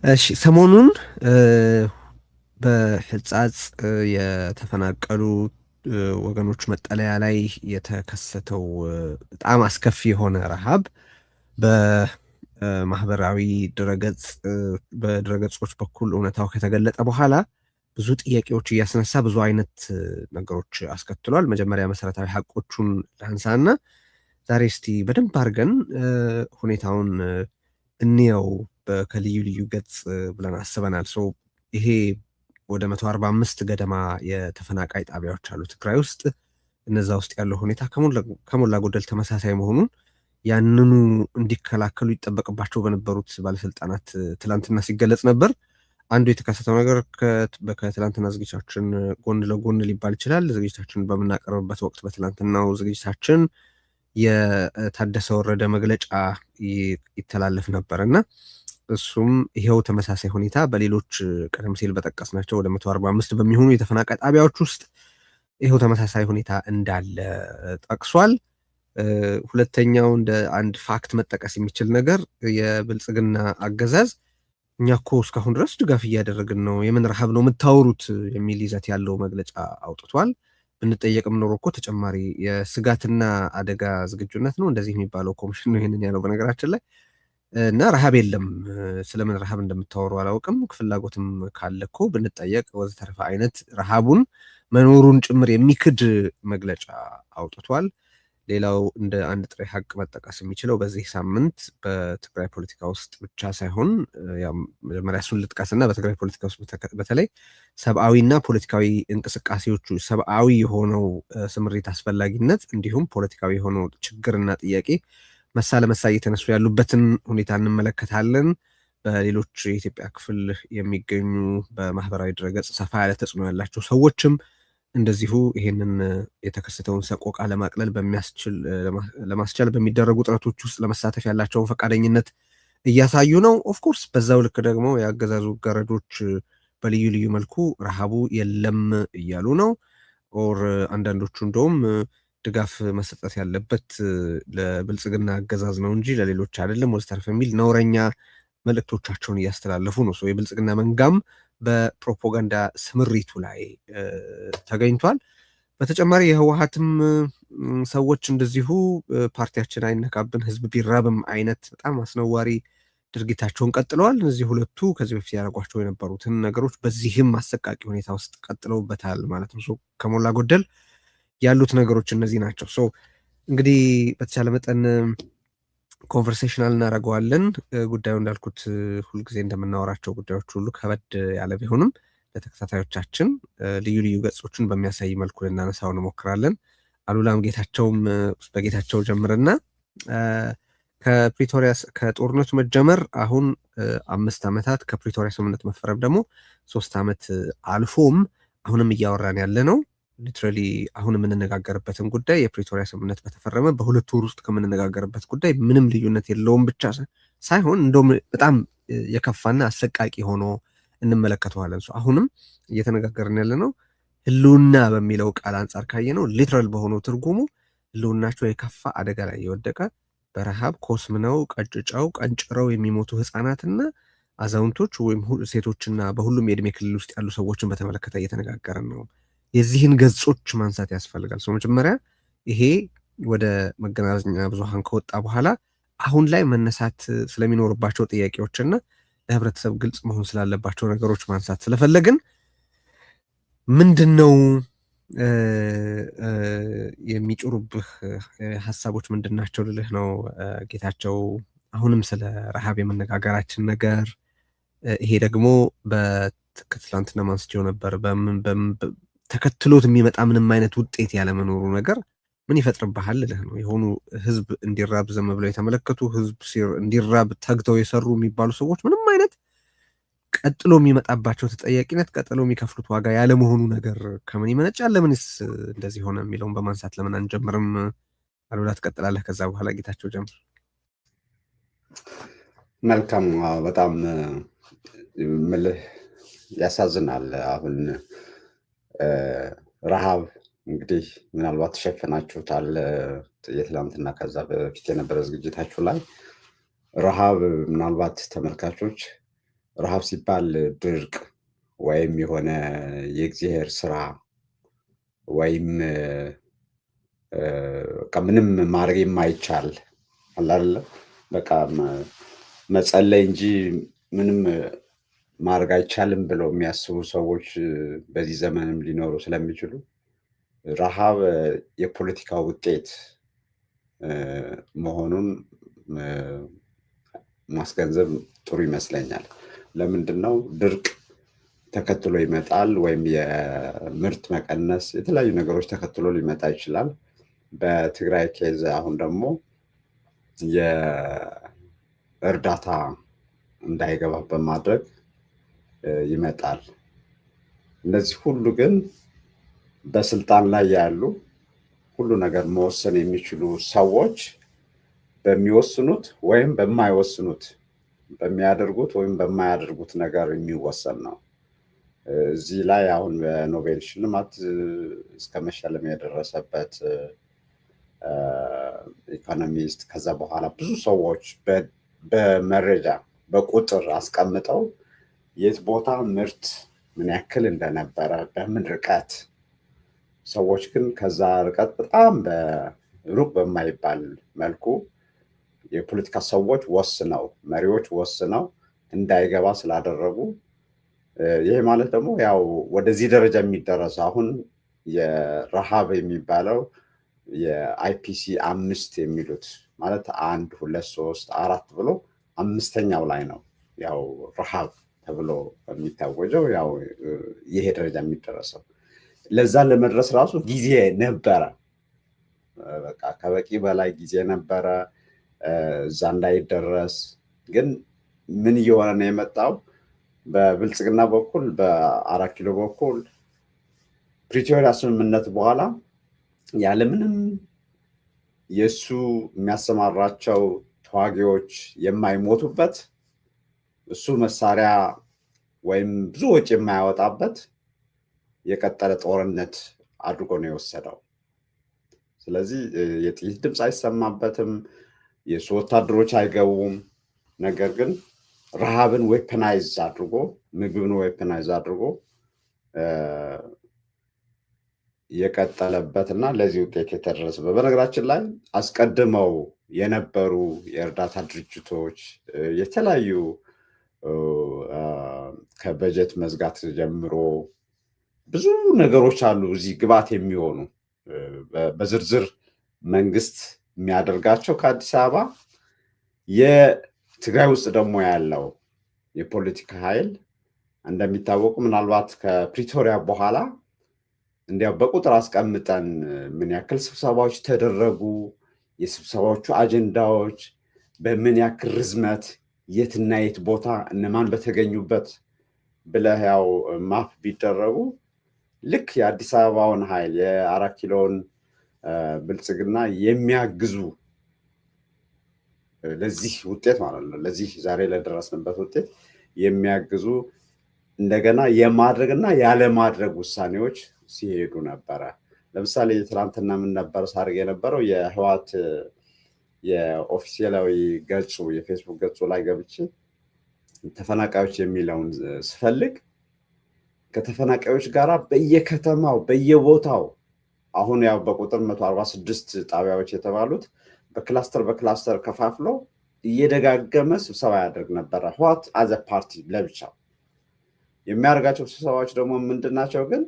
እሺ ሰሞኑን በሕጻጽ የተፈናቀሉ ወገኖች መጠለያ ላይ የተከሰተው በጣም አስከፊ የሆነ ረሃብ በማህበራዊ ድረገጽ በድረገጾች በኩል እውነታው ከተገለጠ በኋላ ብዙ ጥያቄዎች እያስነሳ ብዙ አይነት ነገሮች አስከትሏል። መጀመሪያ መሰረታዊ ሀቆቹን ላንሳና ዛሬ እስቲ በደንብ አድርገን ሁኔታውን እንየው ከልዩ ልዩ ገጽ ብለን አስበናል። ይሄ ወደ 145 ገደማ የተፈናቃይ ጣቢያዎች አሉ ትግራይ ውስጥ። እነዛ ውስጥ ያለው ሁኔታ ከሞላ ጎደል ተመሳሳይ መሆኑን ያንኑ እንዲከላከሉ ይጠበቅባቸው በነበሩት ባለስልጣናት ትላንትና ሲገለጽ ነበር። አንዱ የተከሰተው ነገር ከትላንትና ዝግጅታችን ጎን ለጎን ሊባል ይችላል። ዝግጅታችን በምናቀርብበት ወቅት በትላንትናው ዝግጅታችን የታደሰ ወረደ መግለጫ ይተላለፍ ነበር እና እሱም ይሄው ተመሳሳይ ሁኔታ በሌሎች ቀደም ሲል በጠቀስናቸው ወደ 145 በሚሆኑ የተፈናቃይ ጣቢያዎች ውስጥ ይሄው ተመሳሳይ ሁኔታ እንዳለ ጠቅሷል። ሁለተኛው እንደ አንድ ፋክት መጠቀስ የሚችል ነገር የብልጽግና አገዛዝ እኛ እኮ እስካሁን ድረስ ድጋፍ እያደረግን ነው፣ የምን ረሃብ ነው የምታወሩት የሚል ይዘት ያለው መግለጫ አውጥቷል። ብንጠየቅም ኖሮ እኮ ተጨማሪ የስጋትና አደጋ ዝግጁነት ነው እንደዚህ የሚባለው ኮሚሽን ነው ይሄንን ያለው በነገራችን ላይ እና ረሃብ የለም፣ ስለምን ረሃብ እንደምታወሩ አላውቅም፣ ፍላጎትም ካለ እኮ ብንጠየቅ ወዘተረፈ አይነት ረሃቡን መኖሩን ጭምር የሚክድ መግለጫ አውጥቷል። ሌላው እንደ አንድ ጥሬ ሀቅ መጠቀስ የሚችለው በዚህ ሳምንት በትግራይ ፖለቲካ ውስጥ ብቻ ሳይሆን መጀመሪያ እሱን ልጥቀስና በትግራይ ፖለቲካ ውስጥ በተለይ ሰብአዊና ፖለቲካዊ እንቅስቃሴዎቹ ሰብአዊ የሆነው ስምሪት አስፈላጊነት እንዲሁም ፖለቲካዊ የሆነው ችግርና ጥያቄ መሳ ለመሳ እየተነሱ ያሉበትን ሁኔታ እንመለከታለን። በሌሎች የኢትዮጵያ ክፍል የሚገኙ በማህበራዊ ድረገጽ ሰፋ ያለ ተጽዕኖ ያላቸው ሰዎችም እንደዚሁ ይሄንን የተከሰተውን ሰቆቃ ለማቅለል ለማስቻል በሚደረጉ ጥረቶች ውስጥ ለመሳተፍ ያላቸውን ፈቃደኝነት እያሳዩ ነው። ኦፍኮርስ በዛው ልክ ደግሞ የአገዛዙ ገረዶች በልዩ ልዩ መልኩ ረሃቡ የለም እያሉ ነው። ኦር አንዳንዶቹ እንደውም ድጋፍ መሰጠት ያለበት ለብልጽግና አገዛዝ ነው እንጂ ለሌሎች አይደለም ወዘተረፈ የሚል ነውረኛ መልእክቶቻቸውን እያስተላለፉ ነው። የብልጽግና መንጋም በፕሮፓጋንዳ ስምሪቱ ላይ ተገኝቷል። በተጨማሪ የህወሓትም ሰዎች እንደዚሁ ፓርቲያችን አይነካብን ህዝብ ቢራብም አይነት በጣም አስነዋሪ ድርጊታቸውን ቀጥለዋል። እነዚህ ሁለቱ ከዚህ በፊት ያደረጓቸው የነበሩትን ነገሮች በዚህም አሰቃቂ ሁኔታ ውስጥ ቀጥለውበታል ማለት ነው። ከሞላ ጎደል ያሉት ነገሮች እነዚህ ናቸው። እንግዲህ በተቻለ መጠን ኮንቨርሴሽናል እናደርገዋለን። ጉዳዩ እንዳልኩት ሁልጊዜ እንደምናወራቸው ጉዳዮች ሁሉ ከበድ ያለ ቢሆንም ለተከታታዮቻችን ልዩ ልዩ ገጾችን በሚያሳይ መልኩ ልናነሳው እንሞክራለን። አሉላም ጌታቸውም በጌታቸው ጀምርና ከጦርነቱ መጀመር አሁን 5 ዓመታት ከፕሪቶሪያ ስምምነት መፈረም ደግሞ 3 ዓመት አልፎም አሁንም እያወራን ያለ ነው። ሊትራሊ አሁን የምንነጋገርበትን ጉዳይ የፕሪቶሪያ ስምምነት በተፈረመ በሁለት ወር ውስጥ ከምንነጋገርበት ጉዳይ ምንም ልዩነት የለውም ብቻ ሳይሆን እንደውም በጣም የከፋና አሰቃቂ ሆኖ እንመለከተዋለን። አሁንም እየተነጋገርን ያለ ነው ህልውና በሚለው ቃል አንጻር ካየ ነው ሊትራል በሆነው ትርጉሙ ህልውናቸው የከፋ አደጋ ላይ የወደቀ በረሃብ ኮስምነው ቀጭጨው ቀንጭረው የሚሞቱ ህፃናትና አዛውንቶች ወይም ሴቶችና በሁሉም የእድሜ ክልል ውስጥ ያሉ ሰዎችን በተመለከተ እየተነጋገርን ነው። የዚህን ገጾች ማንሳት ያስፈልጋል። መጀመሪያ ይሄ ወደ መገናኛ ብዙሃን ከወጣ በኋላ አሁን ላይ መነሳት ስለሚኖርባቸው ጥያቄዎችና ለህብረተሰብ ግልጽ መሆን ስላለባቸው ነገሮች ማንሳት ስለፈለግን ምንድነው የሚጭሩብህ ሀሳቦች ምንድናቸው ልልህ ነው ጌታቸው። አሁንም ስለ ረሃብ የመነጋገራችን ነገር ይሄ ደግሞ በትላንትና ማንስቼው ነበር ተከትሎት የሚመጣ ምንም አይነት ውጤት ያለመኖሩ ነገር ምን ይፈጥርብሃል ልልህ ነው። የሆኑ ህዝብ እንዲራብ ዘም ብለው የተመለከቱ ህዝብ እንዲራብ ተግተው የሰሩ የሚባሉ ሰዎች ምንም አይነት ቀጥሎ የሚመጣባቸው ተጠያቂነት ቀጥሎ የሚከፍሉት ዋጋ ያለመሆኑ ነገር ከምን ይመነጫል? ለምንስ እንደዚህ ሆነ የሚለውን በማንሳት ለምን አንጀምርም? አሉላ ትቀጥላለህ። ከዛ በኋላ ጌታቸው ጀምር። መልካም። በጣም ምልህ ያሳዝናል። አሁን ረሃብ እንግዲህ ምናልባት ተሸፍናችሁታል የትላንትና ከዛ በፊት የነበረ ዝግጅታችሁ ላይ ረሃብ ምናልባት ተመልካቾች ረሃብ ሲባል ድርቅ ወይም የሆነ የእግዚአብሔር ስራ ወይም በቃ ምንም ማድረግ የማይቻል አለ አይደለ? በቃ መጸለይ እንጂ ምንም ማድረግ አይቻልም ብለው የሚያስቡ ሰዎች በዚህ ዘመንም ሊኖሩ ስለሚችሉ ረሃብ የፖለቲካ ውጤት መሆኑን ማስገንዘብ ጥሩ ይመስለኛል። ለምንድን ነው ድርቅ ተከትሎ ይመጣል፣ ወይም የምርት መቀነስ፣ የተለያዩ ነገሮች ተከትሎ ሊመጣ ይችላል። በትግራይ ኬዝ አሁን ደግሞ የእርዳታ እንዳይገባ በማድረግ ይመጣል። እነዚህ ሁሉ ግን በስልጣን ላይ ያሉ ሁሉ ነገር መወሰን የሚችሉ ሰዎች በሚወስኑት ወይም በማይወስኑት በሚያደርጉት ወይም በማያደርጉት ነገር የሚወሰን ነው። እዚህ ላይ አሁን በኖቤል ሽልማት እስከ መሸለም የደረሰበት ኢኮኖሚስት ከዛ በኋላ ብዙ ሰዎች በመረጃ በቁጥር አስቀምጠው የት ቦታ ምርት ምን ያክል እንደነበረ በምን ርቀት፣ ሰዎች ግን ከዛ ርቀት በጣም በሩቅ በማይባል መልኩ የፖለቲካ ሰዎች ወስነው መሪዎች ወስነው እንዳይገባ ስላደረጉ ይሄ ማለት ደግሞ ያው ወደዚህ ደረጃ የሚደረስ አሁን የረሃብ የሚባለው የአይፒሲ 5 የሚሉት ማለት 1 2 3 4 ብሎ 5ኛው ላይ ነው ያው ረሃብ ተብሎ የሚታወጀው። ያው ይሄ ደረጃ የሚደረሰው ለዛ ለመድረስ ራሱ ጊዜ ነበረ። በቃ ከበቂ በላይ ጊዜ ነበረ እዛ እንዳይደረስ። ግን ምን እየሆነ ነው የመጣው? በብልጽግና በኩል በ4 ኪሎ በኩል ፕሪቶሪያ ስምምነት በኋላ ያለምንም የእሱ የሚያሰማራቸው ተዋጊዎች የማይሞቱበት፣ እሱ መሳሪያ ወይም ብዙ ወጪ የማያወጣበት የቀጠለ ጦርነት አድርጎ ነው የወሰደው። ስለዚህ የጥይት ድምፅ አይሰማበትም፣ የእሱ ወታደሮች አይገቡም። ነገር ግን ረሃብን ዌፐናይዝ አድርጎ ምግብን ዌፐናይዝ አድርጎ የቀጠለበት እና ለዚህ ውጤት የተደረሰበት። በነገራችን ላይ አስቀድመው የነበሩ የእርዳታ ድርጅቶች የተለያዩ ከበጀት መዝጋት ጀምሮ ብዙ ነገሮች አሉ እዚህ ግብዓት የሚሆኑ በዝርዝር መንግስት የሚያደርጋቸው ከአዲስ አበባ። የትግራይ ውስጥ ደግሞ ያለው የፖለቲካ ኃይል እንደሚታወቁ ምናልባት ከፕሪቶሪያ በኋላ እንዲያው በቁጥር አስቀምጠን ምን ያክል ስብሰባዎች ተደረጉ፣ የስብሰባዎቹ አጀንዳዎች በምን ያክል ርዝመት፣ የትና የት ቦታ እነማን በተገኙበት ብለህ ያው ማፕ ቢደረጉ ልክ የአዲስ አበባውን ኃይል የ4 ኪሎን ብልጽግና የሚያግዙ ለዚህ ውጤት ማለት ነው ለዚህ ዛሬ ለደረስንበት ውጤት የሚያግዙ እንደገና የማድረግና ያለማድረግ ውሳኔዎች ሲሄዱ ነበረ። ለምሳሌ ትናንትና ምን ነበር ሳርግ የነበረው የህወሓት የኦፊሴላዊ ገጹ የፌስቡክ ገጹ ላይ ገብቼ ተፈናቃዮች የሚለውን ስፈልግ ከተፈናቃዮች ጋራ በየከተማው በየቦታው አሁን ያው በቁጥር 146 ጣቢያዎች የተባሉት በክላስተር በክላስተር ከፋፍሎ እየደጋገመ ስብሰባ ያደርግ ነበረ። ህወሓት አዘ ፓርቲ ለብቻው የሚያደርጋቸው ስብሰባዎች ደግሞ ምንድናቸው? ግን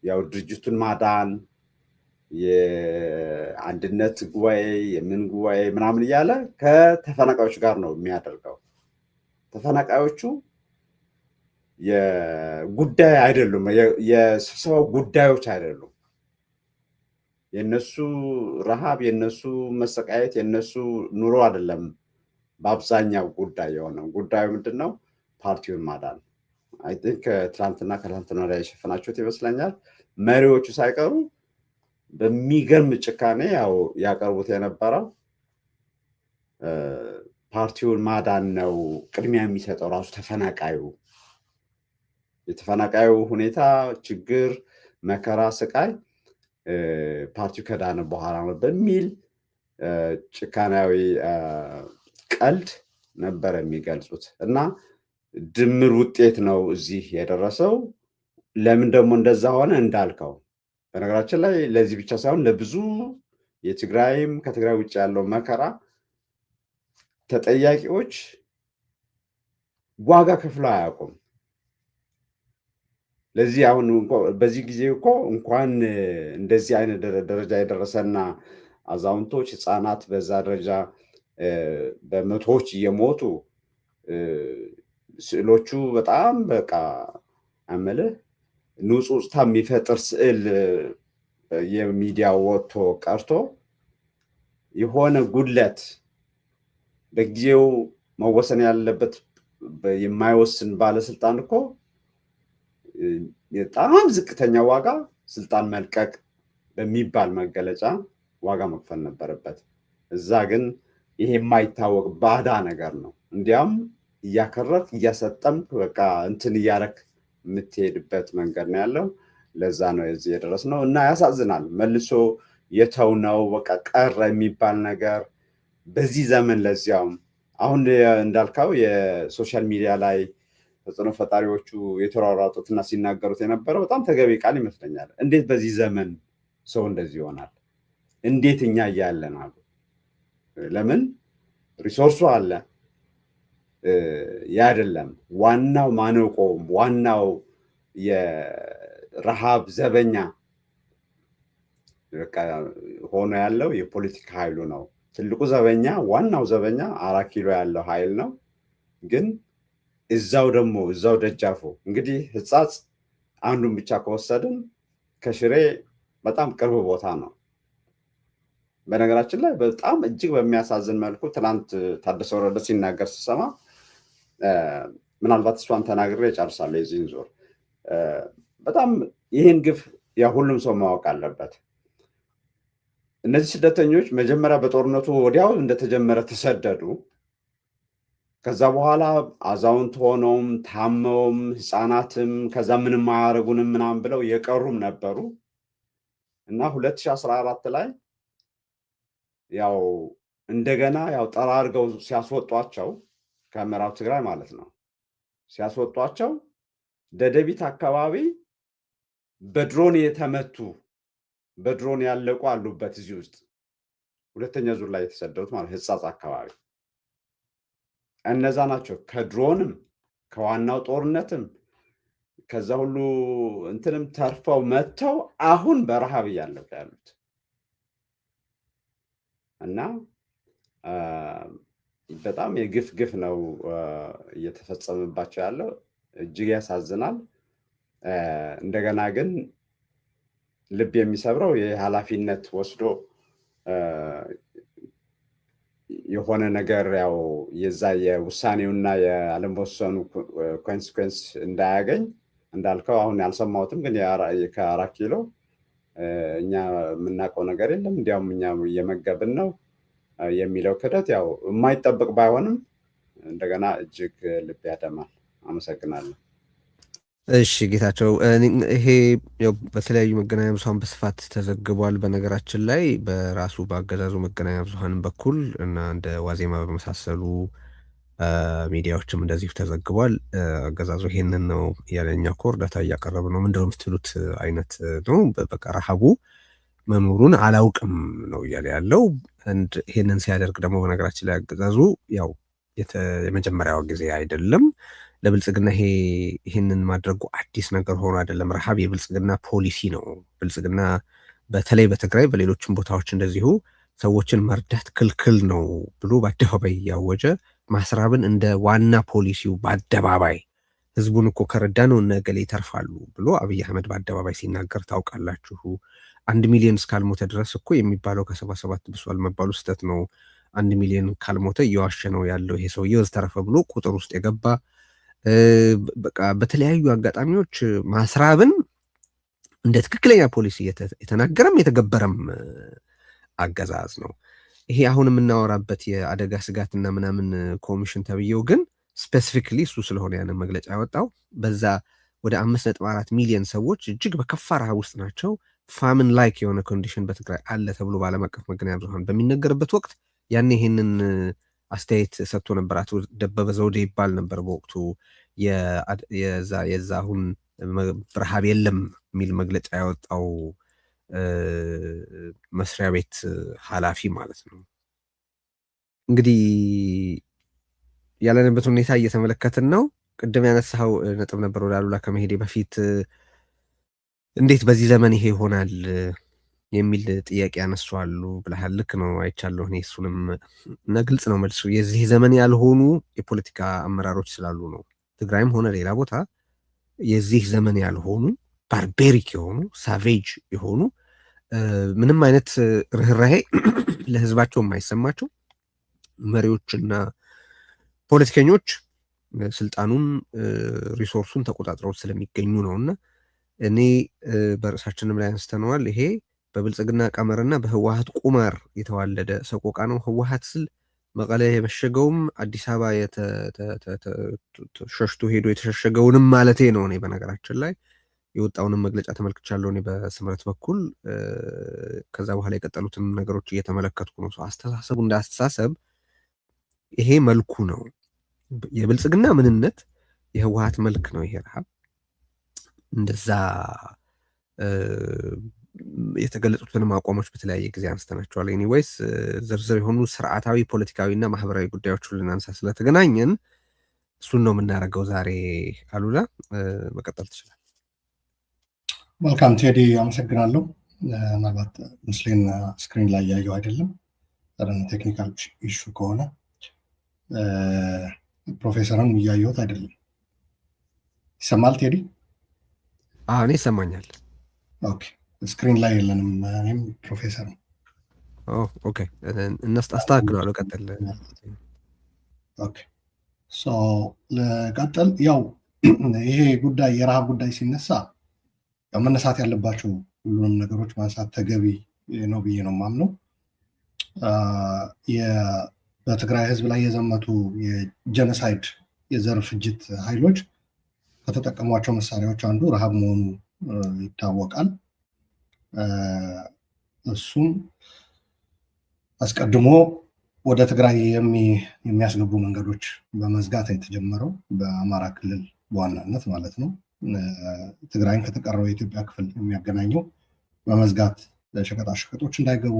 ያው ድርጅቱን ማዳን፣ የአንድነት ጉባኤ፣ የምን ጉባኤ ምናምን እያለ ከተፈናቃዮች ጋር ነው የሚያደርገው። ተፈናቃዮቹ የጉዳይ አይደሉም፣ የስብሰባው ጉዳዮች አይደሉም። የነሱ ረሃብ፣ የነሱ መሰቃየት፣ የነሱ ኑሮ አይደለም በአብዛኛው ጉዳይ የሆነው። ጉዳዩ ምንድን ነው? ፓርቲውን ማዳን። አይ ቲንክ ትናንትና ከትናንትና ላይ የሸፈናችሁት ይመስለኛል። መሪዎቹ ሳይቀሩ በሚገርም ጭካኔ ያው ያቀርቡት የነበረው ፓርቲውን ማዳን ነው ቅድሚያ የሚሰጠው ራሱ ተፈናቃዩ። የተፈናቃዩ ሁኔታ፣ ችግር፣ መከራ፣ ስቃይ ፓርቲው ከዳነ በኋላ ነው በሚል ጭካናዊ ቀልድ ነበር የሚገልጹት። እና ድምር ውጤት ነው እዚህ የደረሰው። ለምን ደግሞ እንደዛ ሆነ እንዳልከው፣ በነገራችን ላይ ለዚህ ብቻ ሳይሆን ለብዙ የትግራይም ከትግራይ ውጭ ያለው መከራ ተጠያቂዎች ዋጋ ከፍለው አያውቁም። ለዚህ አሁን በዚህ ጊዜ እኮ እንኳን እንደዚህ አይነት ደረጃ የደረሰና አዛውንቶች፣ ህፃናት በዛ ደረጃ በመቶዎች እየሞቱ ስዕሎቹ በጣም በቃ አመልህ ንጹጽታ የሚፈጥር ስዕል የሚዲያ ወጥቶ ቀርቶ የሆነ ጉድለት በጊዜው መወሰን ያለበት የማይወስን ባለስልጣን እኮ በጣም ዝቅተኛ ዋጋ ስልጣን መልቀቅ በሚባል መገለጫ ዋጋ መክፈል ነበረበት። እዛ ግን ይሄ የማይታወቅ ባዳ ነገር ነው። እንዲያም እያከረክ እያሰጠምክ በቃ እንትን እያረክ የምትሄድበት መንገድ ነው ያለው። ለዛ ነው እዚህ የደረስነው እና ያሳዝናል። መልሶ የተውነው በቃ ቀረ የሚባል ነገር በዚህ ዘመን፣ ለዚያውም አሁን እንዳልካው የሶሻል ሚዲያ ላይ ተጽዕኖ ፈጣሪዎቹ የተሯሯጡትና ሲናገሩት የነበረው በጣም ተገቢ ቃል ይመስለኛል። እንዴት በዚህ ዘመን ሰው እንደዚህ ይሆናል? እንዴት እኛ እያለን አሉ። ለምን ሪሶርሱ አለ። ያ አይደለም ዋናው ማነቆም፣ ዋናው የረሃብ ዘበኛ ሆኖ ያለው የፖለቲካ ኃይሉ ነው። ትልቁ ዘበኛ፣ ዋናው ዘበኛ 4 ኪሎ ያለው ኃይል ነው። ግን እዛው ደግሞ እዛው ደጃፉ እንግዲህ ህጻጽ አንዱን ብቻ ከወሰድን ከሽሬ በጣም ቅርብ ቦታ ነው። በነገራችን ላይ በጣም እጅግ በሚያሳዝን መልኩ ትናንት ታደሰ ወረደ ሲናገር ስሰማ፣ ምናልባት እሷን ተናግሬ እጨርሳለሁ የዚህን ዞር። በጣም ይህን ግፍ ያ ሁሉም ሰው ማወቅ አለበት። እነዚህ ስደተኞች መጀመሪያ በጦርነቱ ወዲያው እንደተጀመረ ተሰደዱ። ከዛ በኋላ አዛውንት ሆነውም ታመውም ህፃናትም ከዛ ምንም አያደርጉንም ምናምን ብለው የቀሩም ነበሩ እና 2014 ላይ ያው እንደገና ያው ጠራርገው ሲያስወጧቸው ከምዕራብ ትግራይ ማለት ነው ሲያስወጧቸው ደደቢት አካባቢ በድሮን የተመቱ በድሮን ያለቁ አሉበት። እዚህ ውስጥ ሁለተኛ ዙር ላይ የተሰደዱት ማለት ህጻጽ አካባቢ እነዛ ናቸው። ከድሮንም ከዋናው ጦርነትም ከዛ ሁሉ እንትንም ተርፈው መጥተው አሁን በረሃብ እያለቁ ያሉት እና በጣም የግፍ ግፍ ነው እየተፈጸመባቸው ያለው። እጅግ ያሳዝናል። እንደገና ግን ልብ የሚሰብረው የኃላፊነት ወስዶ የሆነ ነገር ያው የዛ የውሳኔውና የአለመወሰኑ ኮንሲኩዌንስ እንዳያገኝ እንዳልከው አሁን ያልሰማሁትም ግን ከ4 ኪሎ እኛ የምናውቀው ነገር የለም እንዲያውም እኛ እየመገብን ነው የሚለው ክደት ያው የማይጠበቅ ባይሆንም እንደገና እጅግ ልብ ያደማል። አመሰግናለሁ። እሺ ጌታቸው፣ ይሄ በተለያዩ መገናኛ ብዙኃን በስፋት ተዘግቧል። በነገራችን ላይ በራሱ በአገዛዙ መገናኛ ብዙኃንም በኩል እና እንደ ዋዜማ በመሳሰሉ ሚዲያዎችም እንደዚሁ ተዘግቧል። አገዛዙ ይሄንን ነው ያለኛ እኮ እርዳታ እያቀረብ ነው ምንድነው የምትሉት አይነት ነው። በቃ ረሃቡ መኖሩን አላውቅም ነው እያለ ያለው። ይሄንን ሲያደርግ ደግሞ በነገራችን ላይ አገዛዙ ያው የመጀመሪያው ጊዜ አይደለም። ለብልጽግና ይሄንን ማድረጉ አዲስ ነገር ሆኖ አይደለም። ረሃብ የብልጽግና ፖሊሲ ነው። ብልጽግና በተለይ በትግራይ በሌሎችም ቦታዎች እንደዚሁ ሰዎችን መርዳት ክልክል ነው ብሎ በአደባባይ እያወጀ ማስራብን እንደ ዋና ፖሊሲው በአደባባይ ህዝቡን እኮ ከረዳ ነው እነ እገሌ ይተርፋሉ ብሎ አብይ አህመድ በአደባባይ ሲናገር ታውቃላችሁ። 1 ሚሊዮን እስካልሞተ ድረስ እኮ የሚባለው ከ77 ብሷል መባሉ ስህተት ነው። 1 ሚሊዮን ካልሞተ እየዋሸ ነው ያለው ይሄ ሰውዬ ወዘተረፈ ብሎ ቁጥር ውስጥ የገባ በቃ በተለያዩ አጋጣሚዎች ማስራብን እንደ ትክክለኛ ፖሊሲ የተናገረም የተገበረም አገዛዝ ነው። ይሄ አሁን የምናወራበት የአደጋ ስጋትና ምናምን ኮሚሽን ተብዬው ግን ስፔሲፊክሊ እሱ ስለሆነ ያንን መግለጫ ያወጣው በዛ ወደ 5.4 ሚሊዮን ሰዎች እጅግ በከፋ ረሃብ ውስጥ ናቸው። ፋምን ላይክ የሆነ ኮንዲሽን በትግራይ አለ ተብሎ በዓለም አቀፍ መገናኛ ብዙኃን በሚነገርበት ወቅት ያኔ ይሄንን አስተያየት ሰጥቶ ነበር። አቶ ደበበ ዘውዴ ይባል ነበር በወቅቱ የዛ አሁን ረሃብ የለም የሚል መግለጫ ያወጣው መስሪያ ቤት ኃላፊ ማለት ነው። እንግዲህ ያለንበት ሁኔታ እየተመለከትን ነው። ቅድም ያነሳኸው ነጥብ ነበር ወደ አሉላ ከመሄዴ በፊት እንዴት በዚህ ዘመን ይሄ ይሆናል የሚል ጥያቄ ያነሷሉ ብለሃል። ልክ ነው፣ አይቻለሁ እኔ እሱንም እና ግልጽ ነው መልሱ። የዚህ ዘመን ያልሆኑ የፖለቲካ አመራሮች ስላሉ ነው። ትግራይም ሆነ ሌላ ቦታ የዚህ ዘመን ያልሆኑ ባርቤሪክ የሆኑ ሳቬጅ የሆኑ ምንም አይነት ርኅራሄ ለህዝባቸው የማይሰማቸው መሪዎችና ፖለቲከኞች ስልጣኑን ሪሶርሱን ተቆጣጥረው ስለሚገኙ ነውና እኔ በርዕሳችንም ላይ አንስተነዋል። ይሄ በብልጽግና ቀመርና በህወሀት ቁማር የተዋለደ ሰቆቃ ነው። ህወሀት ስል መቀለ የመሸገውም አዲስ አበባ ሸሽቶ ሄዶ የተሸሸገውንም ማለቴ ነው። እኔ በነገራችን ላይ የወጣውንም መግለጫ ተመልክቻለሁ እኔ በስምረት በኩል። ከዛ በኋላ የቀጠሉትን ነገሮች እየተመለከትኩ ነው። ሰው አስተሳሰቡ እንደ አስተሳሰብ ይሄ መልኩ ነው። የብልጽግና ምንነት የህወሀት መልክ ነው። ይሄ ረሃብ እንደዛ የተገለጹትንም አቋሞች በተለያየ ጊዜ አንስተናቸዋል። ኤኒዌይስ ዝርዝር የሆኑ ስርዓታዊ ፖለቲካዊና ማህበራዊ ጉዳዮችን ልናንሳ ስለተገናኘን እሱን ነው የምናደርገው ዛሬ። አሉላ መቀጠል ትችላል። መልካም ቴዲ፣ አመሰግናለሁ። ምናልባት ምስሌን ስክሪን ላይ ያየው አይደለም፣ ቴክኒካል ኢሹ ከሆነ ፕሮፌሰርም እያየሁት አይደለም። ይሰማል ቴዲ? እኔ ይሰማኛል። ኦኬ፣ ስክሪን ላይ የለንም እኔም ፕሮፌሰር ነው። ኦኬ፣ አስተካክለዋለሁ። ቀጥል። ኦኬ፣ ለቀጥል። ያው ይሄ ጉዳይ የረሃብ ጉዳይ ሲነሳ ያው መነሳት ያለባቸው ሁሉንም ነገሮች ማንሳት ተገቢ ነው ብዬ ነው የማምነው። በትግራይ ህዝብ ላይ የዘመቱ የጀኖሳይድ የዘር ፍጅት ኃይሎች ከተጠቀሟቸው መሳሪያዎች አንዱ ረሃብ መሆኑ ይታወቃል። እሱም አስቀድሞ ወደ ትግራይ የሚያስገቡ መንገዶች በመዝጋት የተጀመረው በአማራ ክልል በዋናነት ማለት ነው። ትግራይን ከተቀረው የኢትዮጵያ ክፍል የሚያገናኘው በመዝጋት ሸቀጣሸቀጦች እንዳይገቡ፣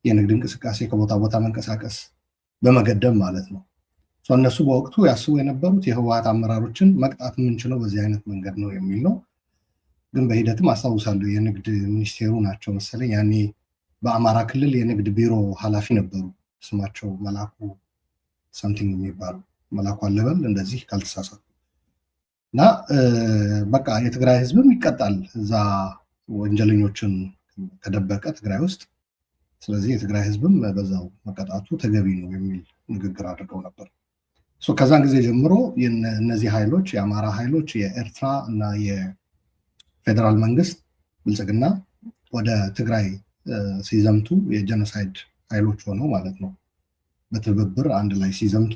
የንግድ እንቅስቃሴ ከቦታ ቦታ መንቀሳቀስ በመገደብ ማለት ነው። እነሱ በወቅቱ ያስቡ የነበሩት የህወሀት አመራሮችን መቅጣት የምንችለው በዚህ አይነት መንገድ ነው የሚል ነው። ግን በሂደትም አስታውሳለሁ የንግድ ሚኒስቴሩ ናቸው መሰለኝ ያኔ በአማራ ክልል የንግድ ቢሮ ኃላፊ ነበሩ። ስማቸው መላኩ ሰምቲንግ የሚባሉ መላኩ አለበል እንደዚህ ካልተሳሳቱ እና በቃ የትግራይ ህዝብም ይቀጣል እዛ ወንጀለኞችን ከደበቀ ትግራይ ውስጥ። ስለዚህ የትግራይ ህዝብም በዛው መቀጣቱ ተገቢ ነው የሚል ንግግር አድርገው ነበር። ከዛን ጊዜ ጀምሮ እነዚህ ኃይሎች የአማራ ኃይሎች፣ የኤርትራ እና የፌዴራል መንግስት ብልጽግና ወደ ትግራይ ሲዘምቱ የጀኖሳይድ ኃይሎች ሆነው ማለት ነው በትብብር አንድ ላይ ሲዘምቱ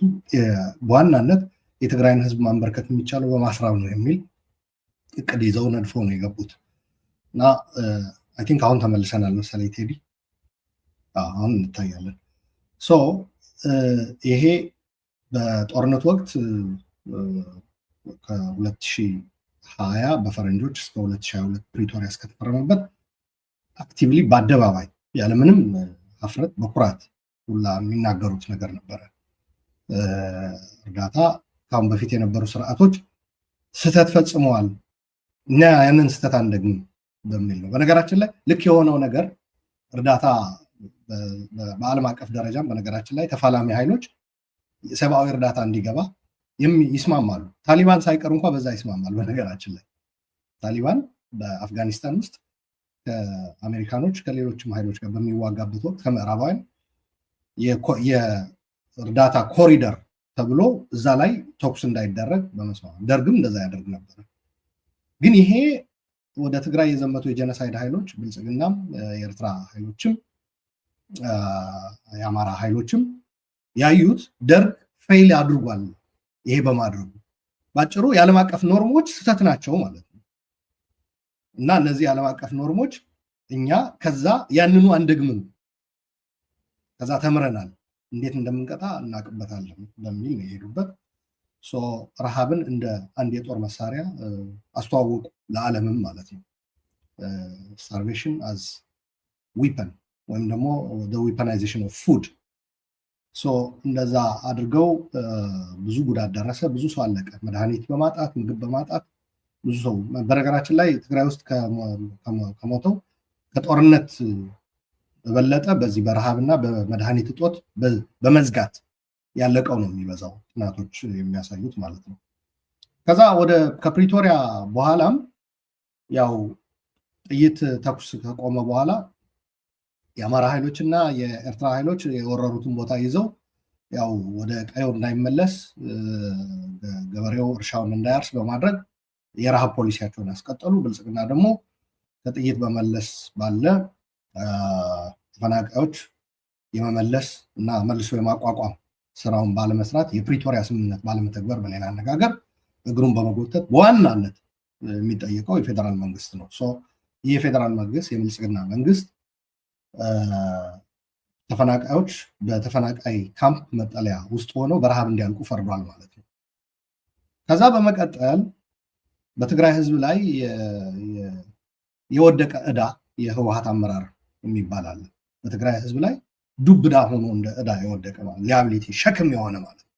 በዋናነት የትግራይን ህዝብ ማንበርከት የሚቻለው በማስራብ ነው የሚል እቅድ ይዘው ነድፈው ነው የገቡት እና አይ ቲንክ አሁን ተመልሰናል መሰለኝ ቴዲ፣ አሁን እንታያለን። ይሄ በጦርነት ወቅት ከ2020 በፈረንጆች እስከ 2022 ፕሪቶሪያ እስከተፈረመበት አክቲቭሊ በአደባባይ ያለምንም አፍረት በኩራት ሁላ የሚናገሩት ነገር ነበረ። እርዳታ ካሁን በፊት የነበሩ ስርዓቶች ስህተት ፈጽመዋል እና ያንን ስህተት አንደግም በሚል ነው። በነገራችን ላይ ልክ የሆነው ነገር እርዳታ በዓለም አቀፍ ደረጃም በነገራችን ላይ ተፋላሚ ኃይሎች ሰብአዊ እርዳታ እንዲገባ ይስማማሉ። ታሊባን ሳይቀር እንኳ በዛ ይስማማል። በነገራችን ላይ ታሊባን በአፍጋኒስታን ውስጥ ከአሜሪካኖች ከሌሎችም ኃይሎች ጋር በሚዋጋበት ወቅት ከምዕራባውያን የእርዳታ ኮሪደር ተብሎ እዛ ላይ ተኩስ እንዳይደረግ በመስማማት ደርግም እንደዛ ያደርግ ነበር። ግን ይሄ ወደ ትግራይ የዘመቱ የጀኖሳይድ ኃይሎች ብልጽግናም፣ የኤርትራ ኃይሎችም፣ የአማራ ኃይሎችም ያዩት ደርግ ፌይል አድርጓል። ይሄ በማድረጉ ባጭሩ የዓለም አቀፍ ኖርሞች ስህተት ናቸው ማለት ነው እና እነዚህ የዓለም አቀፍ ኖርሞች እኛ ከዛ ያንኑ አንደግምም፣ ከዛ ተምረናል፣ እንዴት እንደምንቀጣ እናቅበታለን በሚል ነው የሄዱበት። ረሃብን እንደ አንድ የጦር መሳሪያ አስተዋወቁ ለዓለምም ማለት ነው። ስታርቬሽን አዝ ዊፐን ወይም ደግሞ ዊፐናይዜሽን ኦፍ ፉድ። እንደዛ አድርገው ብዙ ጉዳት ደረሰ። ብዙ ሰው አለቀ። መድኃኒት በማጣት ምግብ በማጣት ብዙ ሰው። በነገራችን ላይ ትግራይ ውስጥ ከሞተው ከጦርነት በበለጠ በዚህ በረሃብና በመድኃኒት እጦት በመዝጋት ያለቀው ነው የሚበዛው ጥናቶች የሚያሳዩት ማለት ነው። ከዛ ከፕሪቶሪያ በኋላም ያው ጥይት ተኩስ ከቆመ በኋላ የአማራ ኃይሎች እና የኤርትራ ኃይሎች የወረሩትን ቦታ ይዘው ያው ወደ ቀየው እንዳይመለስ ገበሬው እርሻውን እንዳያርስ በማድረግ የረሃብ ፖሊሲያቸውን ያስቀጠሉ። ብልጽግና ደግሞ ከጥይት በመለስ ባለ ተፈናቃዮች የመመለስ እና መልሶ የማቋቋም ስራውን ባለመስራት የፕሪቶሪያ ስምምነት ባለመተግበር፣ በሌላ አነጋገር እግሩን በመጎተት በዋናነት የሚጠየቀው የፌዴራል መንግስት ነው። ይህ የፌዴራል መንግስት የብልጽግና መንግስት ተፈናቃዮች በተፈናቃይ ካምፕ መጠለያ ውስጥ ሆነው በረሃብ እንዲያልቁ ፈርዷል ማለት ነው። ከዛ በመቀጠል በትግራይ ህዝብ ላይ የወደቀ ዕዳ የህወሓት አመራር የሚባል አለ። በትግራይ ህዝብ ላይ ዱብ ዕዳ ሆኖ እንደ ዕዳ የወደቀ ማለት ሊያቢሊቲ ሸክም የሆነ ማለት ነው።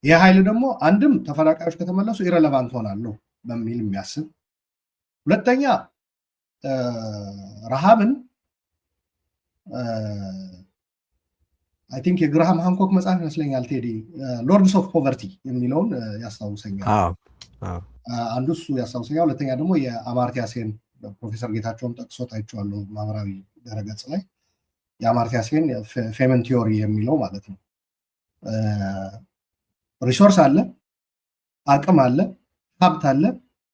ይህ ኃይል ደግሞ አንድም ተፈናቃዮች ከተመለሱ ኢረለቫንት ሆናለሁ በሚል የሚያስብ፣ ሁለተኛ ረሃብን አይ ቲንክ የግራሃም ሃንኮክ መጽሐፍ ይመስለኛል ቴዲ ሎርድስ ኦፍ ፖቨርቲ የሚለውን ያስታውሰኛል። አንዱ እሱ ያስታውሰኛል። ሁለተኛ ደግሞ የአማርቲያ ሴን ፕሮፌሰር ጌታቸውን ጠቅሶት አይቼዋለሁ ማህበራዊ ድረገጽ ላይ። የአማርቲያ ሴን ፌመን ቲዮሪ የሚለው ማለት ነው። ሪሶርስ አለ፣ አቅም አለ፣ ሀብት አለ፣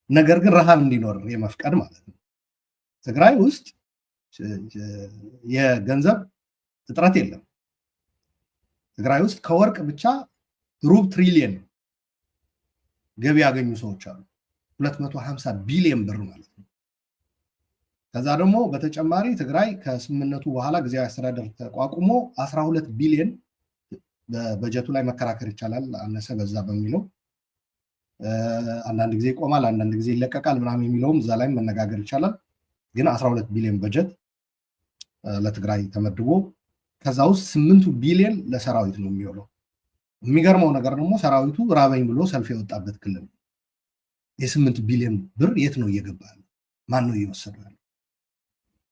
ነገር ግን ረሃብ እንዲኖር የመፍቀድ ማለት ነው። ትግራይ ውስጥ የገንዘብ እጥረት የለም። ትግራይ ውስጥ ከወርቅ ብቻ ሩብ ትሪሊየን ገቢ ያገኙ ሰዎች አሉ። 250 ቢሊዮን ብር ማለት ነው። ከዛ ደግሞ በተጨማሪ ትግራይ ከስምምነቱ በኋላ ጊዜያዊ አስተዳደር ተቋቁሞ 12 ቢሊዮን በበጀቱ ላይ መከራከር ይቻላል፣ አነሰ በዛ በሚለው አንዳንድ ጊዜ ይቆማል፣ አንዳንድ ጊዜ ይለቀቃል ምናምን የሚለውም እዛ ላይ መነጋገር ይቻላል። ግን 12 ቢሊዮን በጀት ለትግራይ ተመድቦ ከዛ ውስጥ 8 ቢሊዮን ለሰራዊት ነው የሚውለው። የሚገርመው ነገር ደግሞ ሰራዊቱ ራበኝ ብሎ ሰልፍ የወጣበት ክልል ነው። የ8 ቢሊዮን ብር የት ነው እየገባ ያለው? ማን ነው እየወሰዱ ያለው?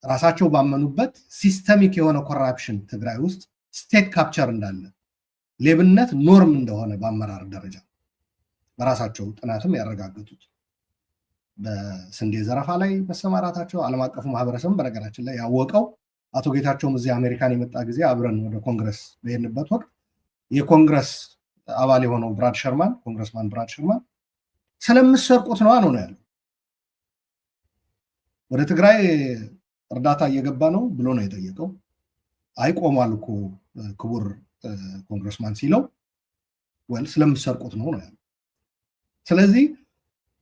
ራሳቸው ባመኑበት ሲስተሚክ የሆነ ኮራፕሽን ትግራይ ውስጥ ስቴት ካፕቸር እንዳለ፣ ሌብነት ኖርም እንደሆነ በአመራር ደረጃ በራሳቸው ጥናትም ያረጋገጡት በስንዴ ዘረፋ ላይ መሰማራታቸው ዓለም አቀፉ ማህበረሰብ በነገራችን ላይ ያወቀው። አቶ ጌታቸውም እዚህ አሜሪካን የመጣ ጊዜ አብረን ወደ ኮንግረስ በሄድንበት ወቅት የኮንግረስ አባል የሆነው ኮንግረስማን ብራድ ሸርማን ስለምሰርቁት ነው ያለው። ወደ ትግራይ እርዳታ እየገባ ነው ብሎ ነው የጠየቀው። አይቆሟል እኮ ክቡር ኮንግረስማን ሲለው ስለምሰርቁት ነው ያለው። ስለዚህ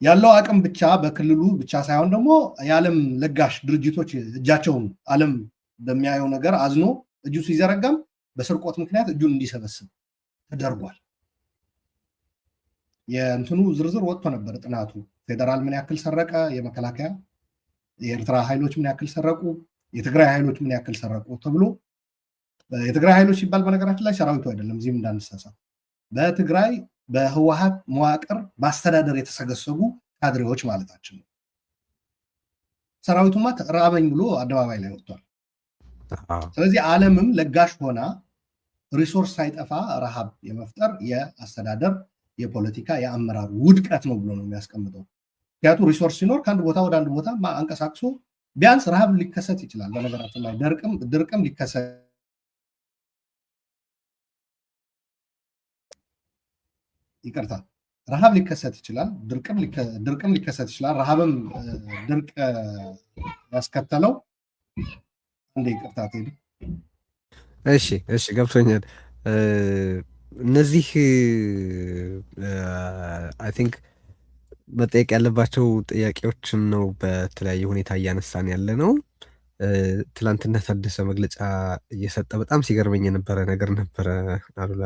ያለው አቅም ብቻ በክልሉ ብቻ ሳይሆን ደግሞ የዓለም ለጋሽ ድርጅቶች እጃቸውን ዓለም በሚያየው ነገር አዝኖ እጁ ሲዘረጋም በስርቆት ምክንያት እጁን እንዲሰበስብ ተደርጓል። የእንትኑ ዝርዝር ወጥቶ ነበር ጥናቱ። ፌዴራል ምን ያክል ሰረቀ፣ የመከላከያ የኤርትራ ኃይሎች ምን ያክል ሰረቁ፣ የትግራይ ኃይሎች ምን ያክል ሰረቁ ተብሎ። የትግራይ ኃይሎች ሲባል በነገራችን ላይ ሰራዊቱ አይደለም፣ እዚህም እንዳንሳሳት በትግራይ በህወሓት መዋቅር ማስተዳደር የተሰገሰጉ ካድሬዎች ማለታችን ነው። ሰራዊቱማ ራበኝ ብሎ አደባባይ ላይ ወጥቷል። ስለዚህ ዓለምም ለጋሽ ሆና ሪሶርስ ሳይጠፋ ረሃብ የመፍጠር የአስተዳደር የፖለቲካ የአመራር ውድቀት ነው ብሎ ነው የሚያስቀምጠው። ምክንያቱ ሪሶርስ ሲኖር ከአንድ ቦታ ወደ አንድ ቦታ አንቀሳቅሶ ቢያንስ ረሃብ ሊከሰት ይችላል። በነገራችን ላይ ድርቅም ሊከሰት ይቅርታል ረሃብ ሊከሰት ይችላል፣ ድርቅም ሊከሰት ይችላል። ረሃብም ድርቅ ያስከተለው እንደ ይቅርታ ቴዲ። እሺ ገብቶኛል። እነዚህ አይ ቲንክ መጠየቅ ያለባቸው ጥያቄዎችን ነው በተለያየ ሁኔታ እያነሳን ያለ ነው። ትላንትና ታደሰ መግለጫ እየሰጠ በጣም ሲገርመኝ የነበረ ነገር ነበረ አሉላ።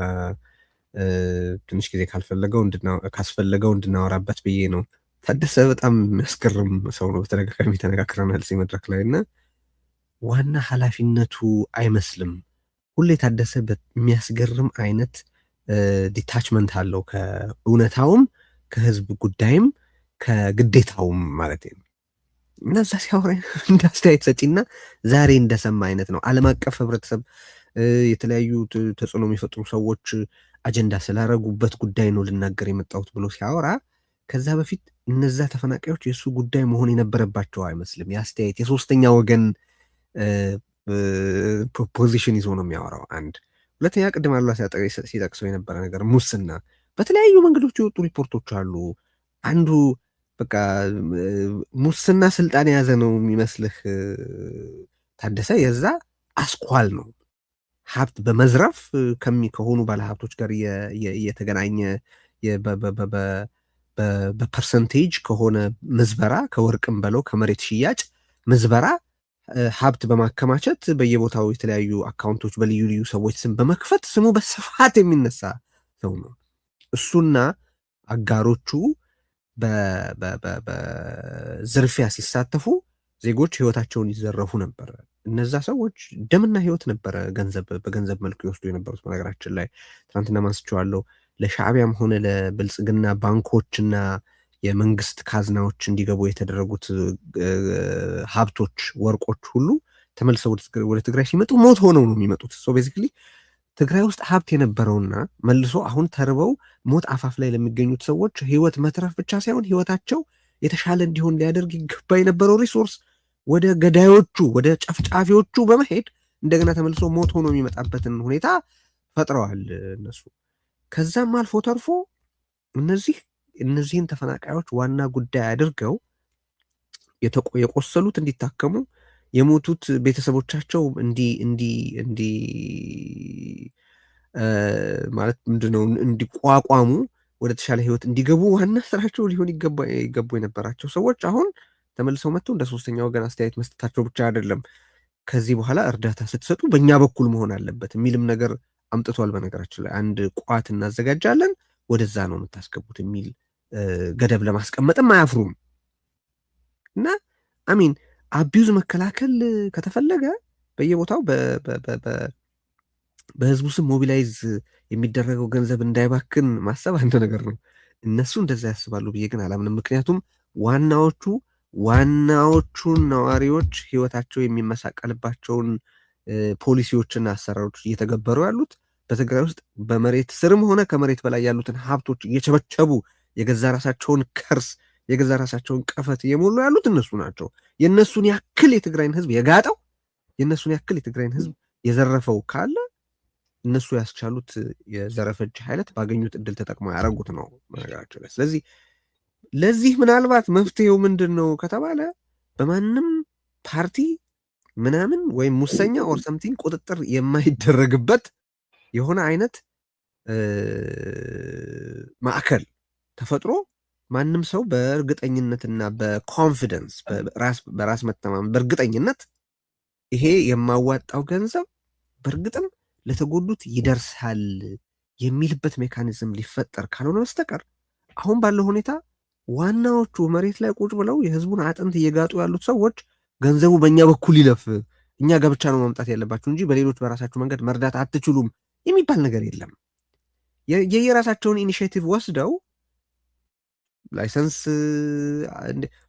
ትንሽ ጊዜ ካስፈለገው እንድናወራበት ብዬ ነው። ታደሰ በጣም የሚያስገርም ሰው ነው። በተደጋጋሚ ተነጋግረናል እዚህ መድረክ ላይ እና ዋና ኃላፊነቱ አይመስልም። ሁሌ ታደሰ የሚያስገርም አይነት ዲታችመንት አለው ከእውነታውም ከህዝብ ጉዳይም ከግዴታውም ማለት ነው። እና እዛ ሲያወራ እንደ አስተያየት ሰጪና ዛሬ እንደሰማ አይነት ነው። ዓለም አቀፍ ህብረተሰብ የተለያዩ ተጽዕኖ የሚፈጥሩ ሰዎች አጀንዳ ስላረጉበት ጉዳይ ነው ልናገር የመጣሁት ብሎ ሲያወራ ከዛ በፊት እነዛ ተፈናቃዮች የእሱ ጉዳይ መሆን የነበረባቸው አይመስልም። የአስተያየት የሶስተኛ ወገን ፖዚሽን ይዞ ነው የሚያወራው። አንድ ሁለተኛ፣ ቅድም አሉላ ሲጠቅሰው የነበረ ነገር ሙስና፣ በተለያዩ መንገዶች የወጡ ሪፖርቶች አሉ። አንዱ በቃ ሙስና ስልጣን የያዘ ነው የሚመስልህ ታደሰ የዛ አስኳል ነው። ሀብት በመዝረፍ ከሆኑ ባለሀብቶች ጋር እየተገናኘ በፐርሰንቴጅ ከሆነ ምዝበራ፣ ከወርቅም በለው ከመሬት ሽያጭ ምዝበራ ሀብት በማከማቸት በየቦታው የተለያዩ አካውንቶች በልዩ ልዩ ሰዎች ስም በመክፈት ስሙ በስፋት የሚነሳ ሰው ነው። እሱና አጋሮቹ በዝርፊያ ሲሳተፉ ዜጎች ህይወታቸውን ይዘረፉ ነበረ። እነዛ ሰዎች ደምና ህይወት ነበረ በገንዘብ መልኩ ይወስዱ የነበሩት። በነገራችን ላይ ትናንትና ማንስቼዋለሁ። ለሻዕቢያም ሆነ ለብልጽግና ባንኮችና የመንግስት ካዝናዎች እንዲገቡ የተደረጉት ሀብቶች፣ ወርቆች ሁሉ ተመልሰው ወደ ትግራይ ሲመጡ ሞት ሆነው ነው የሚመጡት። ቤዚክሊ ትግራይ ውስጥ ሀብት የነበረውና መልሶ አሁን ተርበው ሞት አፋፍ ላይ ለሚገኙት ሰዎች ህይወት መትረፍ ብቻ ሳይሆን ህይወታቸው የተሻለ እንዲሆን ሊያደርግ ይገባ የነበረው ሪሶርስ ወደ ገዳዮቹ ወደ ጨፍጫፊዎቹ በመሄድ እንደገና ተመልሶ ሞት ሆኖ የሚመጣበትን ሁኔታ ፈጥረዋል እነሱ። ከዛም አልፎ ተርፎ እነዚህን ተፈናቃዮች ዋና ጉዳይ አድርገው የቆሰሉት እንዲታከሙ፣ የሞቱት ቤተሰቦቻቸው ማለት ምንድነው እንዲቋቋሙ፣ ወደ ተሻለ ህይወት እንዲገቡ ዋና ስራቸው ሊሆን ይገቡ የነበራቸው ሰዎች አሁን ተመልሰው መጥተው እንደ ሶስተኛ ወገን አስተያየት መስጠታቸው ብቻ አይደለም፣ ከዚህ በኋላ እርዳታ ስትሰጡ በእኛ በኩል መሆን አለበት የሚልም ነገር አምጥቷል። በነገራችን ላይ አንድ ቋት እናዘጋጃለን ወደዛ ነው የምታስገቡት የሚል ገደብ ለማስቀመጥም አያፍሩም። እና አሚን አቢዩዝ መከላከል ከተፈለገ በየቦታው በህዝቡ ስም ሞቢላይዝ የሚደረገው ገንዘብ እንዳይባክን ማሰብ አንድ ነገር ነው። እነሱ እንደዛ ያስባሉ ብዬ ግን አላምንም። ምክንያቱም ዋናዎቹን ነዋሪዎች ህይወታቸው የሚመሳቀልባቸውን ፖሊሲዎችና አሰራሮች እየተገበሩ ያሉት በትግራይ ውስጥ በመሬት ስርም ሆነ ከመሬት በላይ ያሉትን ሀብቶች እየቸበቸቡ የገዛ ራሳቸውን ከርስ የገዛ ራሳቸውን ቀፈት እየሞሉ ያሉት እነሱ ናቸው። የእነሱን ያክል የትግራይን ህዝብ የጋጠው የእነሱን ያክል የትግራይን ህዝብ የዘረፈው ካለ እነሱ ያስቻሉት የዘረፈጅ ኃይለት ባገኙት እድል ተጠቅመው ያደረጉት ነው በነገራቸው ላይ። ስለዚህ ለዚህ ምናልባት መፍትሄው ምንድን ነው ከተባለ በማንም ፓርቲ ምናምን ወይም ሙሰኛ ኦር ሰምቲንግ ቁጥጥር የማይደረግበት የሆነ አይነት ማዕከል ተፈጥሮ ማንም ሰው በእርግጠኝነትና በኮንፊደንስ በራስ መተማመን በእርግጠኝነት ይሄ የማዋጣው ገንዘብ በእርግጥም ለተጎዱት ይደርሳል የሚልበት ሜካኒዝም ሊፈጠር ካልሆነ በስተቀር አሁን ባለው ሁኔታ ዋናዎቹ መሬት ላይ ቁጭ ብለው የህዝቡን አጥንት እየጋጡ ያሉት ሰዎች ገንዘቡ በእኛ በኩል ይለፍ፣ እኛ ጋር ብቻ ነው ማምጣት ያለባችሁ እንጂ በሌሎች በራሳችሁ መንገድ መርዳት አትችሉም የሚባል ነገር የለም። የየራሳቸውን ኢኒሽቲቭ ወስደው ላይሰንስ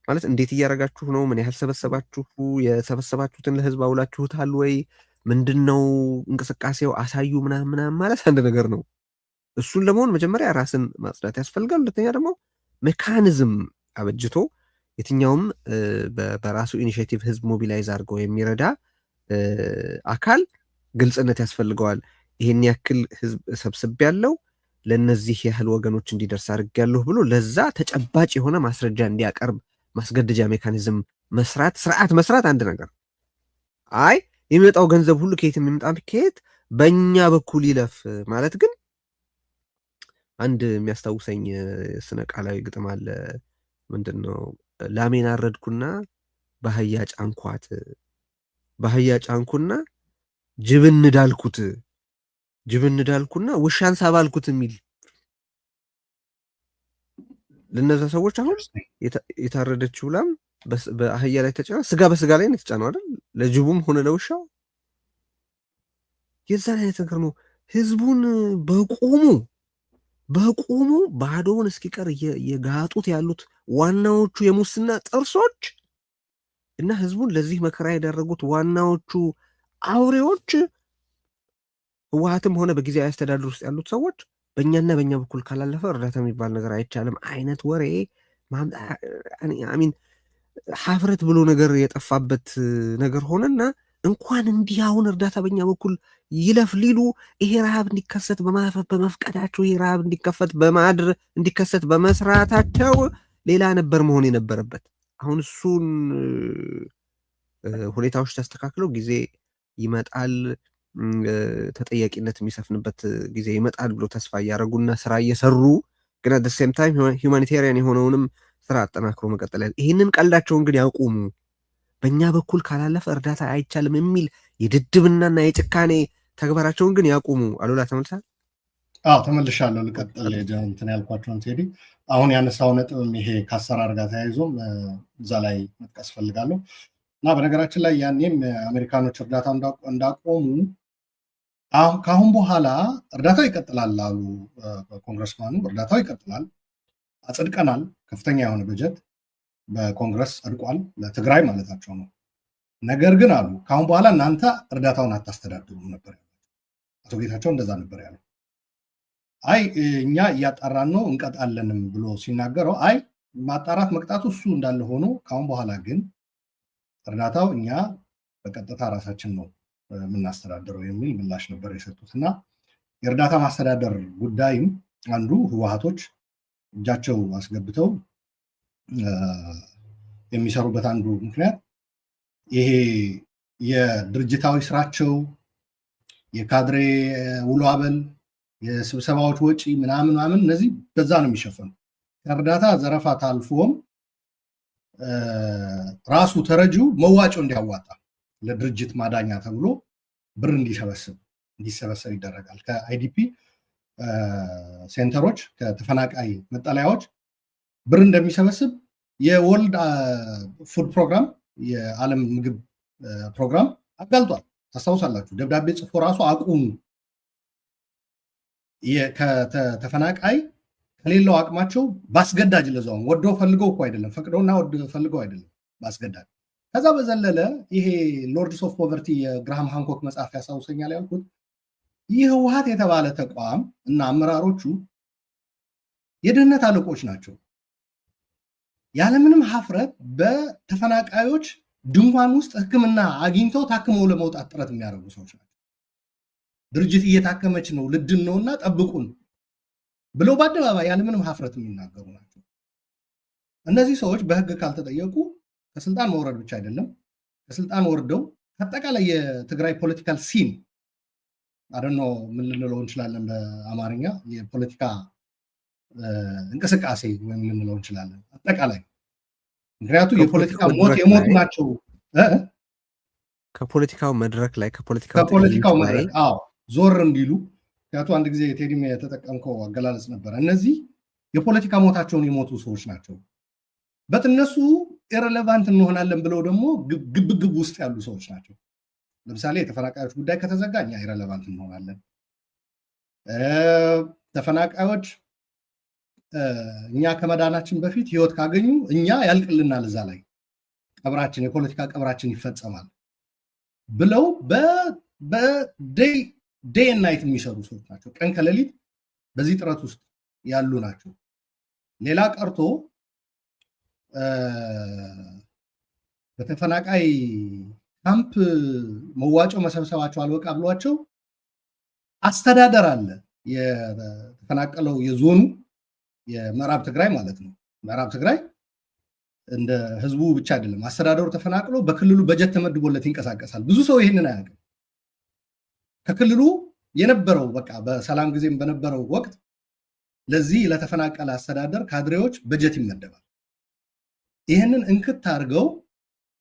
ማለት እንዴት እያደረጋችሁ ነው? ምን ያህል ሰበሰባችሁ? የሰበሰባችሁትን ለህዝብ አውላችሁታል ወይ? ምንድን ነው እንቅስቃሴው? አሳዩ ምናምን ማለት አንድ ነገር ነው። እሱን ለመሆን መጀመሪያ ራስን ማጽዳት ያስፈልጋል። ሁለተኛ ደግሞ ሜካኒዝም አበጅቶ የትኛውም በራሱ ኢኒሽቲቭ ህዝብ ሞቢላይዝ አድርገው የሚረዳ አካል ግልጽነት ያስፈልገዋል። ይሄን ያክል ህዝብ ሰብስብ ያለው ለእነዚህ ያህል ወገኖች እንዲደርስ አድርጌያለሁ ብሎ ለዛ ተጨባጭ የሆነ ማስረጃ እንዲያቀርብ ማስገደጃ ሜካኒዝም መስራት፣ ስርዓት መስራት አንድ ነገር። አይ የሚመጣው ገንዘብ ሁሉ ከየት የሚመጣ ከየት በእኛ በኩል ይለፍ ማለት ግን አንድ የሚያስታውሰኝ ስነ ቃላዊ ግጥም አለ። ምንድን ነው? ላሜን አረድኩና በአህያ ጫንኳት፣ በአህያ ጫንኩና ጅብን ዳልኩት፣ ጅብን እንዳልኩና ውሻን ሳባልኩት የሚል ለነዛ ሰዎች አሁን የታረደችው ላም በአህያ ላይ ተጫና ስጋ በስጋ ላይ ነው የተጫነው አይደል? ለጅቡም ሆነ ለውሻው የዛን አይነት ነገር ነው። ህዝቡን በቁሙ ባዶውን እስኪቀር የጋጡት ያሉት ዋናዎቹ የሙስና ጥርሶች እና ህዝቡን ለዚህ መከራ የዳረጉት ዋናዎቹ አውሬዎች ህወሓትም ሆነ በጊዜያዊ አስተዳደር ውስጥ ያሉት ሰዎች በእኛና በእኛ በኩል ካላለፈ እርዳታ የሚባል ነገር አይቻልም አይነት ወሬ አሚን ሀፍረት ብሎ ነገር የጠፋበት ነገር ሆነና እንኳን እንዲህ አሁን እርዳታ በእኛ በኩል ይለፍ ሊሉ ይሄ ረሃብ እንዲከሰት በመፍቀዳቸው ይሄ ረሃብ እንዲከሰት በመስራታቸው ሌላ ነበር መሆን የነበረበት። አሁን እሱን ሁኔታዎች ተስተካክለው ጊዜ ይመጣል፣ ተጠያቂነት የሚሰፍንበት ጊዜ ይመጣል ብሎ ተስፋ እያደረጉና ስራ እየሰሩ ግን አት ሴም ታይም ሁማኒቴሪያን የሆነውንም ስራ አጠናክሮ መቀጠል ይህንን ቀልዳቸውን ግን ያውቁሙ። በእኛ በኩል ካላለፈ እርዳታ አይቻልም የሚል የድድብናና የጭካኔ ተግባራቸውን ግን ያቁሙ። አሉላ ተመልሳል? አዎ ተመልሻለሁ። ልቀጥል እንትን ያልኳቸውን ቴዲ አሁን ያነሳው ነጥብም ይሄ ከአሰራር ጋር ተያይዞም እዛ ላይ መጥቀስ ፈልጋለሁ እና በነገራችን ላይ ያኔም አሜሪካኖች እርዳታ እንዳቆሙ ከአሁን በኋላ እርዳታው ይቀጥላል አሉ ኮንግረስማኑ። እርዳታው ይቀጥላል፣ አጽድቀናል፣ ከፍተኛ የሆነ በጀት በኮንግረስ ጸድቋል፣ ለትግራይ ማለታቸው ነው። ነገር ግን አሉ ከአሁን በኋላ እናንተ እርዳታውን አታስተዳድሩም ነበር ያሉት። አቶ ጌታቸው እንደዛ ነበር ያለው። አይ እኛ እያጣራን ነው እንቀጣለንም ብሎ ሲናገረው አይ ማጣራት መቅጣቱ እሱ እንዳለ ሆኖ ከአሁን በኋላ ግን እርዳታው እኛ በቀጥታ ራሳችን ነው የምናስተዳድረው የሚል ምላሽ ነበር የሰጡት እና የእርዳታ ማስተዳደር ጉዳይም አንዱ ህወሓቶች እጃቸው አስገብተው የሚሰሩበት አንዱ ምክንያት ይሄ የድርጅታዊ ስራቸው የካድሬ ውሎ አበል፣ የስብሰባዎች ወጪ ምናምን እነዚህ በዛ ነው የሚሸፈኑ። ከእርዳታ ዘረፋ ታልፎም ራሱ ተረጂው መዋጮ እንዲያዋጣ ለድርጅት ማዳኛ ተብሎ ብር እንዲሰበሰብ ይደረጋል። ከአይዲፒ ሴንተሮች ከተፈናቃይ መጠለያዎች ብር እንደሚሰበስብ የወርልድ ፉድ ፕሮግራም የዓለም ምግብ ፕሮግራም አጋልጧል። ታስታውሳላችሁ። ደብዳቤ ጽፎ ራሱ አቁሙ፣ ከተፈናቃይ ከሌለው አቅማቸው ባስገዳጅ ለዛውም ወደው ፈልገው እኮ አይደለም፣ ፈቅደውና ወደው ፈልገው አይደለም፣ ባስገዳጅ። ከዛ በዘለለ ይሄ ሎርድስ ኦፍ ፖቨርቲ የግራሃም ሃንኮክ መጽሐፍ ያሳውሰኛል ያልኩት ይህ ህወሓት የተባለ ተቋም እና አመራሮቹ የድህነት አለቆች ናቸው። ያለምንም ሀፍረት በተፈናቃዮች ድንኳን ውስጥ ሕክምና አግኝተው ታክመው ለመውጣት ጥረት የሚያደርጉ ሰዎች ናቸው። ድርጅት እየታከመች ነው ልድን ነውና ጠብቁን ብለው በአደባባይ ያለምንም ሀፍረት የሚናገሩ ናቸው። እነዚህ ሰዎች በህግ ካልተጠየቁ ከስልጣን መውረድ ብቻ አይደለም፣ ከስልጣን ወርደው አጠቃላይ የትግራይ ፖለቲካል ሲን አደኖ ምን ልንለው እንችላለን በአማርኛ የፖለቲካ እንቅስቃሴ ወይም ልንለው እንችላለን አጠቃላይ። ምክንያቱም የፖለቲካ ሞት የሞቱ ናቸው። ከፖለቲካው መድረክ ላይ ከፖለቲካው መድረክ ዞር እንዲሉ። ምክንያቱም አንድ ጊዜ ቴዲም የተጠቀምከው አገላለጽ ነበረ። እነዚህ የፖለቲካ ሞታቸውን የሞቱ ሰዎች ናቸው። በእነሱ ኢረሌቫንት እንሆናለን ብለው ደግሞ ግብግብ ውስጥ ያሉ ሰዎች ናቸው። ለምሳሌ የተፈናቃዮች ጉዳይ ከተዘጋ እኛ ኢረሌቫንት እንሆናለን። ተፈናቃዮች እኛ ከመዳናችን በፊት ህይወት ካገኙ እኛ ያልቅልናል፣ እዛ ላይ ቀብራችን የፖለቲካ ቀብራችን ይፈጸማል ብለው በዴይ ናይት የሚሰሩ ሰዎች ናቸው። ቀን ከሌሊት በዚህ ጥረት ውስጥ ያሉ ናቸው። ሌላ ቀርቶ በተፈናቃይ ካምፕ መዋጮ መሰብሰባቸው አልበቃ ብሏቸው አስተዳደር አለ። የተፈናቀለው የዞኑ የምዕራብ ትግራይ ማለት ነው። ምዕራብ ትግራይ እንደ ህዝቡ ብቻ አይደለም፣ አስተዳደሩ ተፈናቅሎ በክልሉ በጀት ተመድቦለት ይንቀሳቀሳል። ብዙ ሰው ይህንን አያውቅም። ከክልሉ የነበረው በቃ በሰላም ጊዜም በነበረው ወቅት ለዚህ ለተፈናቀለ አስተዳደር ካድሬዎች በጀት ይመደባል። ይህንን እንክት አድርገው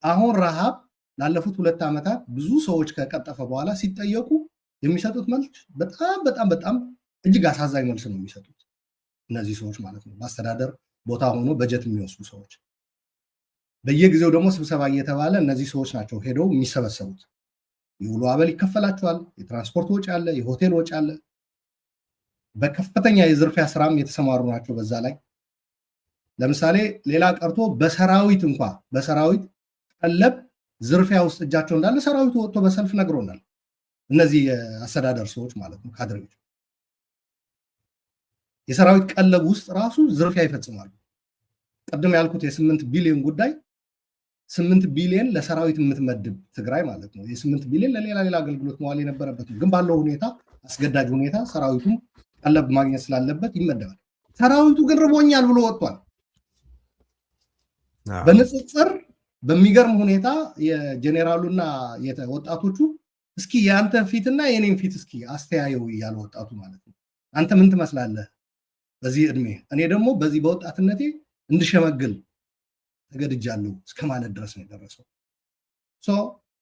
አሁን ረሃብ ላለፉት 2 ዓመታት ብዙ ሰዎች ከቀጠፈ በኋላ ሲጠየቁ የሚሰጡት መልስ በጣም በጣም በጣም እጅግ አሳዛኝ መልስ ነው የሚሰጡት እነዚህ ሰዎች ማለት ነው። በአስተዳደር ቦታ ሆኖ በጀት የሚወስዱ ሰዎች በየጊዜው ደግሞ ስብሰባ እየተባለ እነዚህ ሰዎች ናቸው ሄደው የሚሰበሰቡት። የውሎ አበል ይከፈላቸዋል፣ የትራንስፖርት ወጪ አለ፣ የሆቴል ወጪ አለ። በከፍተኛ የዝርፊያ ስራም የተሰማሩ ናቸው። በዛ ላይ ለምሳሌ ሌላ ቀርቶ በሰራዊት ቀለብ ዝርፊያ ውስጥ እጃቸው እንዳለ ሰራዊቱ ወጥቶ በሰልፍ ነግሮናል። እነዚህ የአስተዳደር ሰዎች ማለት ነው፣ ካድሬዎች የሰራዊት ቀለብ ውስጥ ራሱ ዝርፊያ ይፈጽማሉ። ቀደም ያልኩት የ8 ቢሊዮን ጉዳይ 8 ቢሊዮን ለሰራዊት የምትመድብ ትግራይ ማለት ነው። የ8 ቢሊዮን ለሌላ አገልግሎት መዋል የነበረበት ነው። ግን ባለው ሁኔታ አስገዳጅ ሁኔታ ሰራዊቱም ቀለብ ማግኘት ስላለበት ይመደባል። ሰራዊቱ ግን ርቦኛል ብሎ ወጥቷል። በንጽጽር በሚገርም ሁኔታ የጄኔራሉና ወጣቶቹ እስኪ የአንተ ፊትና የኔን ፊት እስኪ አስተያየው እያለ ወጣቱ ማለት ነው። አንተ ምን ትመስላለህ በዚህ እድሜ፣ እኔ ደግሞ በዚህ በወጣትነቴ እንድሸመግል ተገድጃለሁ እስከ ማለት ድረስ ነው የደረሰው።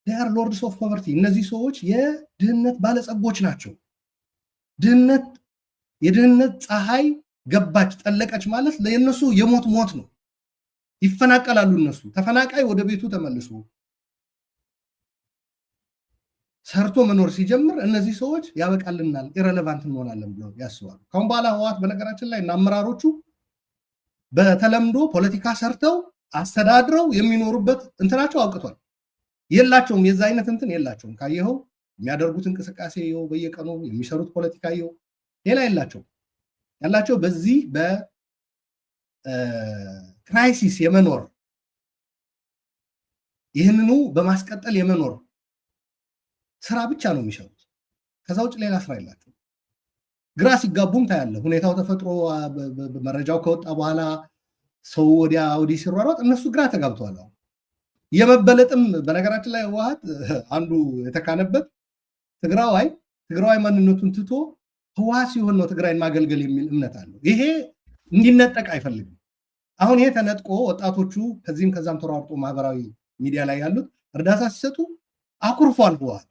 they are lords of poverty። እነዚህ ሰዎች የድህነት ባለጸጎች ናቸው። የድህነት ፀሐይ ገባች ጠለቀች ማለት ለነሱ የሞት ሞት ነው። ይፈናቀላሉ። እነሱ ተፈናቃይ ወደ ቤቱ ተመልሶ ሰርቶ መኖር ሲጀምር እነዚህ ሰዎች ያበቃልናል፣ ኢረሌቫንት እንሆናለን ብለው ያስባሉ። ካሁን በኋላ ህወሓት በነገራችን ላይ እና አመራሮቹ በተለምዶ ፖለቲካ ሰርተው አስተዳድረው የሚኖሩበት እንትናቸው አውቅቷል። የላቸውም፣ የዛ አይነት እንትን የላቸውም። ካየኸው የሚያደርጉት እንቅስቃሴ ይኸው፣ በየቀኑ የሚሰሩት ፖለቲካ ይኸው፣ ሌላ የላቸውም። ያላቸው በዚህ በክራይሲስ የመኖር ይህንኑ በማስቀጠል የመኖር ስራ ብቻ ነው የሚሰሩት። ከዛ ውጭ ሌላ ስራ የላቸው። ግራ ሲጋቡም ታያለ። ሁኔታው ተፈጥሮ መረጃው ከወጣ በኋላ ሰው ወዲያ ወዲህ ሲሯሯጥ እነሱ ግራ ተጋብተዋል። የመበለጥም በነገራችን ላይ ህወሓት አንዱ የተካነበት ትግራዋይ ማንነቱን ትቶ ህወሓት ሲሆን ነው ትግራይን ማገልገል የሚል እምነት አለው። ይሄ እንዲነጠቅ አይፈልግም። አሁን ይሄ ተነጥቆ ወጣቶቹ ከዚህም ከዛም ተሯርጦ ማህበራዊ ሚዲያ ላይ ያሉት እርዳታ ሲሰጡ አኩርፏል። ህወሓት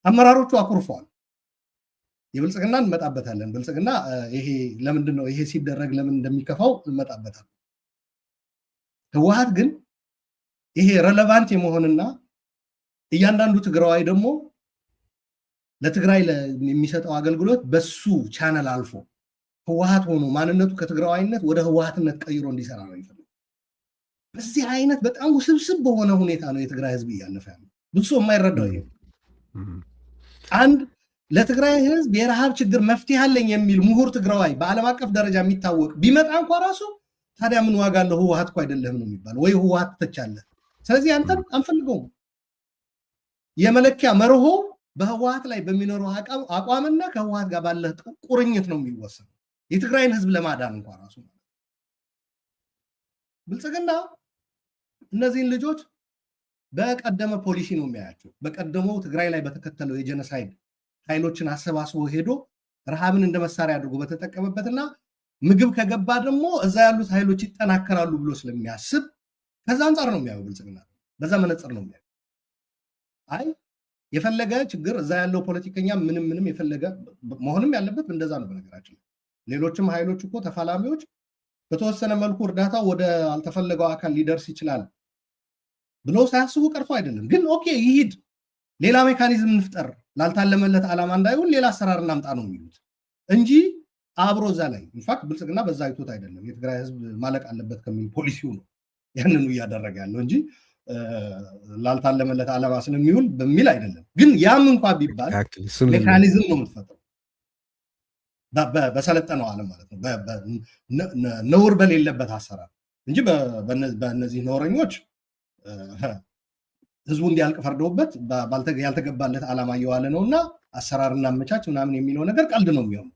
አመራሮቹ አኩርፏል። የብልጽግና እንመጣበታለን። ብልጽግና ይሄ ለምንድን ነው ይሄ ሲደረግ ለምን እንደሚከፋው እንመጣበታለን። ህወሓት ግን ይሄ ሬሌቫንት የመሆንና እያንዳንዱ ትግራዋይ ደግሞ ለትግራይ የሚሰጠው አገልግሎት በሱ ቻነል አልፎ ህወሓት ሆኖ ማንነቱ ከትግራዋይነት ወደ ህወሓትነት ቀይሮ እንዲሰራ ነው የሚፈልገው። በዚህ አይነት በጣም ውስብስብ በሆነ ሁኔታ ነው የትግራይ ህዝብ እያለፈ ያለው። ብዙ ሰው የማይረዳው ይሄ አንድ ለትግራይ ህዝብ የረሃብ ችግር መፍትሄ አለኝ የሚል ምሁር ትግራዋይ በዓለም አቀፍ ደረጃ የሚታወቅ ቢመጣ እንኳ ራሱ ታዲያ ምን ዋጋ አለው? ህወሓት እኮ አይደለህም ነው የሚባለው፣ ወይ ህወሓት ትተቻለህ። ስለዚህ አንተን አንፈልገውም። የመለኪያ መርሆ በህወሓት ላይ በሚኖረው አቋምና ከህወሓት ጋር ባለ ቁርኝት ነው የሚወሰነው። የትግራይን ህዝብ ለማዳን እንኳ ራሱ ብልጽግና እነዚህን ልጆች በቀደመ ፖሊሲ ነው የሚያያቸው። በቀደመው ትግራይ ላይ በተከተለው የጀነሳይድ ኃይሎችን አሰባስቦ ሄዶ ረሃብን እንደ መሳሪያ አድርጎ በተጠቀመበትና ምግብ ከገባ ደግሞ እዛ ያሉት ኃይሎች ይጠናከራሉ ብሎ ስለሚያስብ ከዛ አንጻር ነው የሚያየው ብልጽግና። በዛ መነጽር ነው የሚያየው። አይ የፈለገ ችግር እዛ ያለው ፖለቲከኛ ምንም የፈለገ መሆንም ያለበት እንደዛ ነው። በነገራችን ሌሎችም ኃይሎች እኮ ተፋላሚዎች በተወሰነ መልኩ እርዳታ ወደ አልተፈለገው አካል ሊደርስ ይችላል ብለው ሳያስቡ ቀርቶ አይደለም። ግን ኦኬ ይሂድ፣ ሌላ ሜካኒዝም እንፍጠር፣ ላልታለመለት ዓላማ እንዳይሆን ሌላ አሰራር እናምጣ ነው የሚሉት እንጂ አብሮ እዛ ላይ ኢንፋክት ብልጽግና በዛ አይቶት አይደለም። የትግራይ ህዝብ ማለቅ አለበት ከሚል ፖሊሲው ነው ያንኑ እያደረገ ያለው እንጂ ላልታለመለት ዓላማ ስለሚውል በሚል አይደለም። ግን ያም እንኳ ቢባል ሜካኒዝም ነው የምትፈጥረው በሰለጠነው ዓለም ማለት ነው፣ ነውር በሌለበት አሰራር እንጂ በእነዚህ ነውረኞች ህዝቡ እንዲያልቅ ፈርደውበት ያልተገባለት ዓላማ እየዋለ ነው እና አሰራርና አመቻች ምናምን የሚለው ነገር ቀልድ ነው የሚሆነው።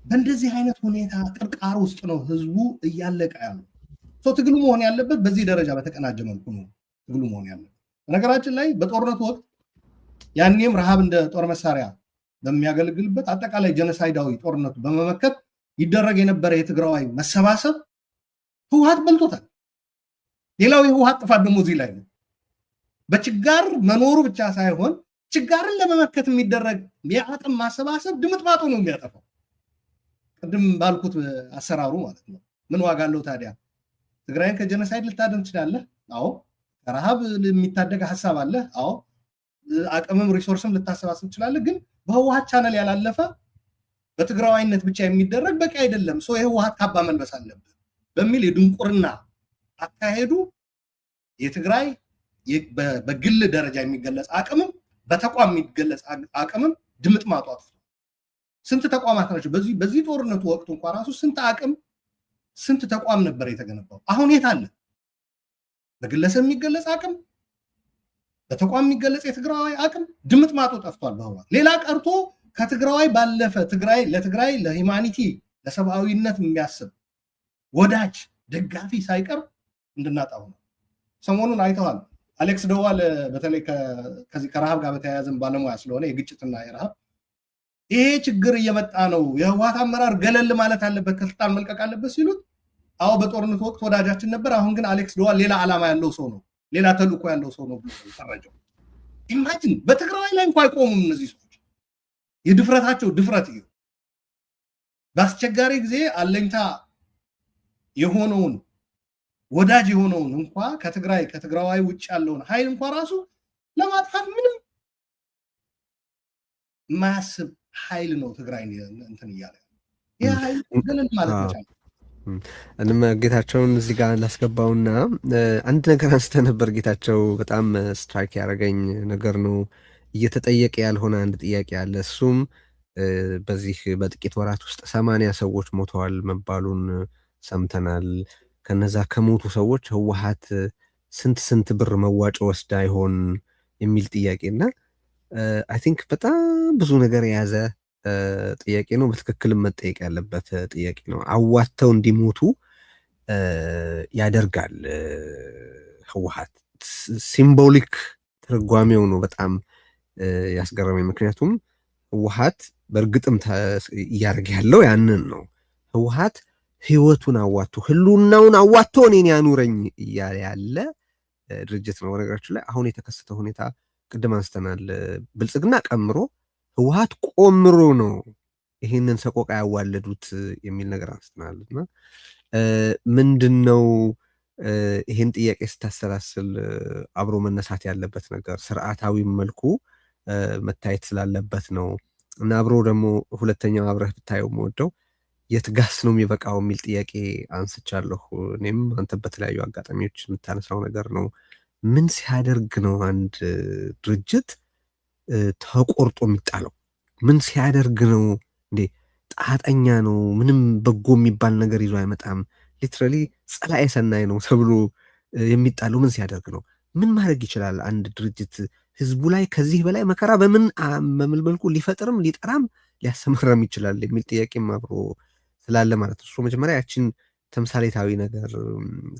በእንደዚህ አይነት ሁኔታ ቅርቃር ውስጥ ነው ህዝቡ እያለቀ ያለው። ትግሉ መሆን ያለበት በዚህ ደረጃ በተቀናጀ መልኩ ነው ትግሉ መሆን ያለበት። በነገራችን ላይ በጦርነቱ ወቅት ያኔም ረሃብ እንደ ጦር መሳሪያ በሚያገለግልበት አጠቃላይ ጀነሳይዳዊ ጦርነቱ በመመከት ይደረግ የነበረ የትግራዋይ መሰባሰብ ህወሓት በልቶታል። ሌላው የህወሓት ጥፋት ደግሞ እዚህ ላይ ነው። በችጋር መኖሩ ብቻ ሳይሆን ችጋርን ለመመከት የሚደረግ የአቅም ማሰባሰብ ድምጥማጡ ነው የሚያጠፋው። ቅድም ባልኩት አሰራሩ ማለት ነው። ምን ዋጋ አለው ታዲያ? ትግራይን ከጀኖሳይድ ልታድን ትችላለህ? አዎ። ከረሃብ የሚታደግ ሀሳብ አለ? አዎ። አቅምም ሪሶርስም ልታሰባስብ ትችላለህ። ግን በህወሓት ቻናል ያላለፈ በትግራዋይነት ብቻ የሚደረግ በቂ አይደለም። ሰው የህወሓት ካባ መልበስ አለብህ በሚል የድንቁርና አካሄዱ የትግራይ በግል ደረጃ የሚገለጽ አቅምም በተቋም የሚገለጽ አቅምም ድምጥማጡ አጥፍቷል። ስንት ተቋማት ናቸው በዚህ ጦርነቱ ወቅት እንኳን ራሱ ስንት ተቋም ነበር የተገነባው? አሁን የት አለ? በግለሰብ የሚገለጽ አቅም፣ በተቋም የሚገለጽ የትግራዋይ አቅም ድምጥማጡ ጠፍቷል በህወሓት። ሌላ ቀርቶ ከትግራዋይ ባለፈ ለትግራይ ለሂማኒቲ ለሰብአዊነት የሚያስብ ወዳጅ ደጋፊ ሳይቀር እንድናጣው ነው። ሰሞኑን አይተዋል። አሌክስ ደዋል በተለይ ከዚህ ከረሃብ ጋር በተያያዘን ባለሙያ ስለሆነ የግጭትና የረሃብ ይሄ ችግር እየመጣ ነው፣ የህወሓት አመራር ገለል ማለት አለበት፣ ከስልጣን መልቀቅ አለበት ሲሉት፣ አዎ በጦርነቱ ወቅት ወዳጃችን ነበር፣ አሁን ግን አሌክስ ደዋል ሌላ ዓላማ ያለው ሰው ነው፣ ሌላ ተልእኮ ያለው ሰው ነው ፈረጀው። ኢማጂን በትግራይ ላይ እንኳን አይቆሙም እነዚህ ሰዎች። የድፍረታቸው ድፍረት እዩ። በአስቸጋሪ ጊዜ አለኝታ የሆነውን ወዳጅ የሆነውን እንኳ ከትግራዋይ ውጭ ያለውን ኃይል እንኳ ራሱ ለማጥፋት ምንም የማያስብ ኃይል ነው ትግራይ እንትን እያለ ይህ ኃይል ገለል ማለት መቻል። እንም ጌታቸውን እዚህ ጋር ላስገባውና አንድ ነገር አንስተ ነበር ጌታቸው፣ በጣም ስትራይክ ያደረገኝ ነገር ነው። እየተጠየቀ ያልሆነ አንድ ጥያቄ አለ። እሱም በዚህ በጥቂት ወራት ውስጥ 80 ሰዎች ሞተዋል መባሉን ሰምተናል። ከነዛ ከሞቱ ሰዎች ህወሓት ስንት ብር መዋጮ ወስዳ ይሆን የሚል ጥያቄና አይ ቲንክ በጣም ብዙ ነገር የያዘ ጥያቄ ነው። በትክክልም መጠየቅ ያለበት ጥያቄ ነው። አዋተው እንዲሞቱ ያደርጋል ህወሓት። ሲምቦሊክ ትርጓሜው ነው በጣም ያስገረመኝ። ምክንያቱም ህወሓት በእርግጥም እያደረገ ያለው ያንን ነው። ህወሓት ህይወቱን አዋቶ ህልውናውን አዋቶ እኔን ያኑረኝ እያለ ያለ ድርጅት ነው። በነገራችን ላይ አሁን የተከሰተው ሁኔታ ቅድም አንስተናል። ብልጽግና ቀምሮ ህወሓት ቆምሮ ነው ይህንን ሰቆቃ ያዋለዱት የሚል ነገር አንስተናል። እና ምንድን ነው ይህን ጥያቄ ስታሰላስል አብሮ መነሳት ያለበት ነገር ስርዓታዊ መልኩ መታየት ስላለበት ነው። እና አብሮ ደግሞ ሁለተኛው አብረህ ብታየው የምወደው የትጋስ ነው የሚበቃው የሚል ጥያቄ አንስቻለሁ። እኔም አንተ በተለያዩ አጋጣሚዎች የምታነሳው ነገር ነው። ምን ሲያደርግ ነው አንድ ድርጅት ተቆርጦ የሚጣለው? ምን ሲያደርግ ነው እንዴ? ጣጠኛ ነው፣ ምንም በጎ የሚባል ነገር ይዞ አይመጣም፣ ሊትራሊ ጸላኤ ሰናይ ነው ተብሎ የሚጣለው ምን ሲያደርግ ነው? ምን ማድረግ ይችላል አንድ ድርጅት ህዝቡ ላይ ከዚህ በላይ መከራ በምን መልኩ ሊፈጥርም ሊጠራም ሊያሰማራም ይችላል የሚል ጥያቄም አብሮ ስላለ ማለት ነው። እሱ መጀመሪያ ያችን ተምሳሌታዊ ነገር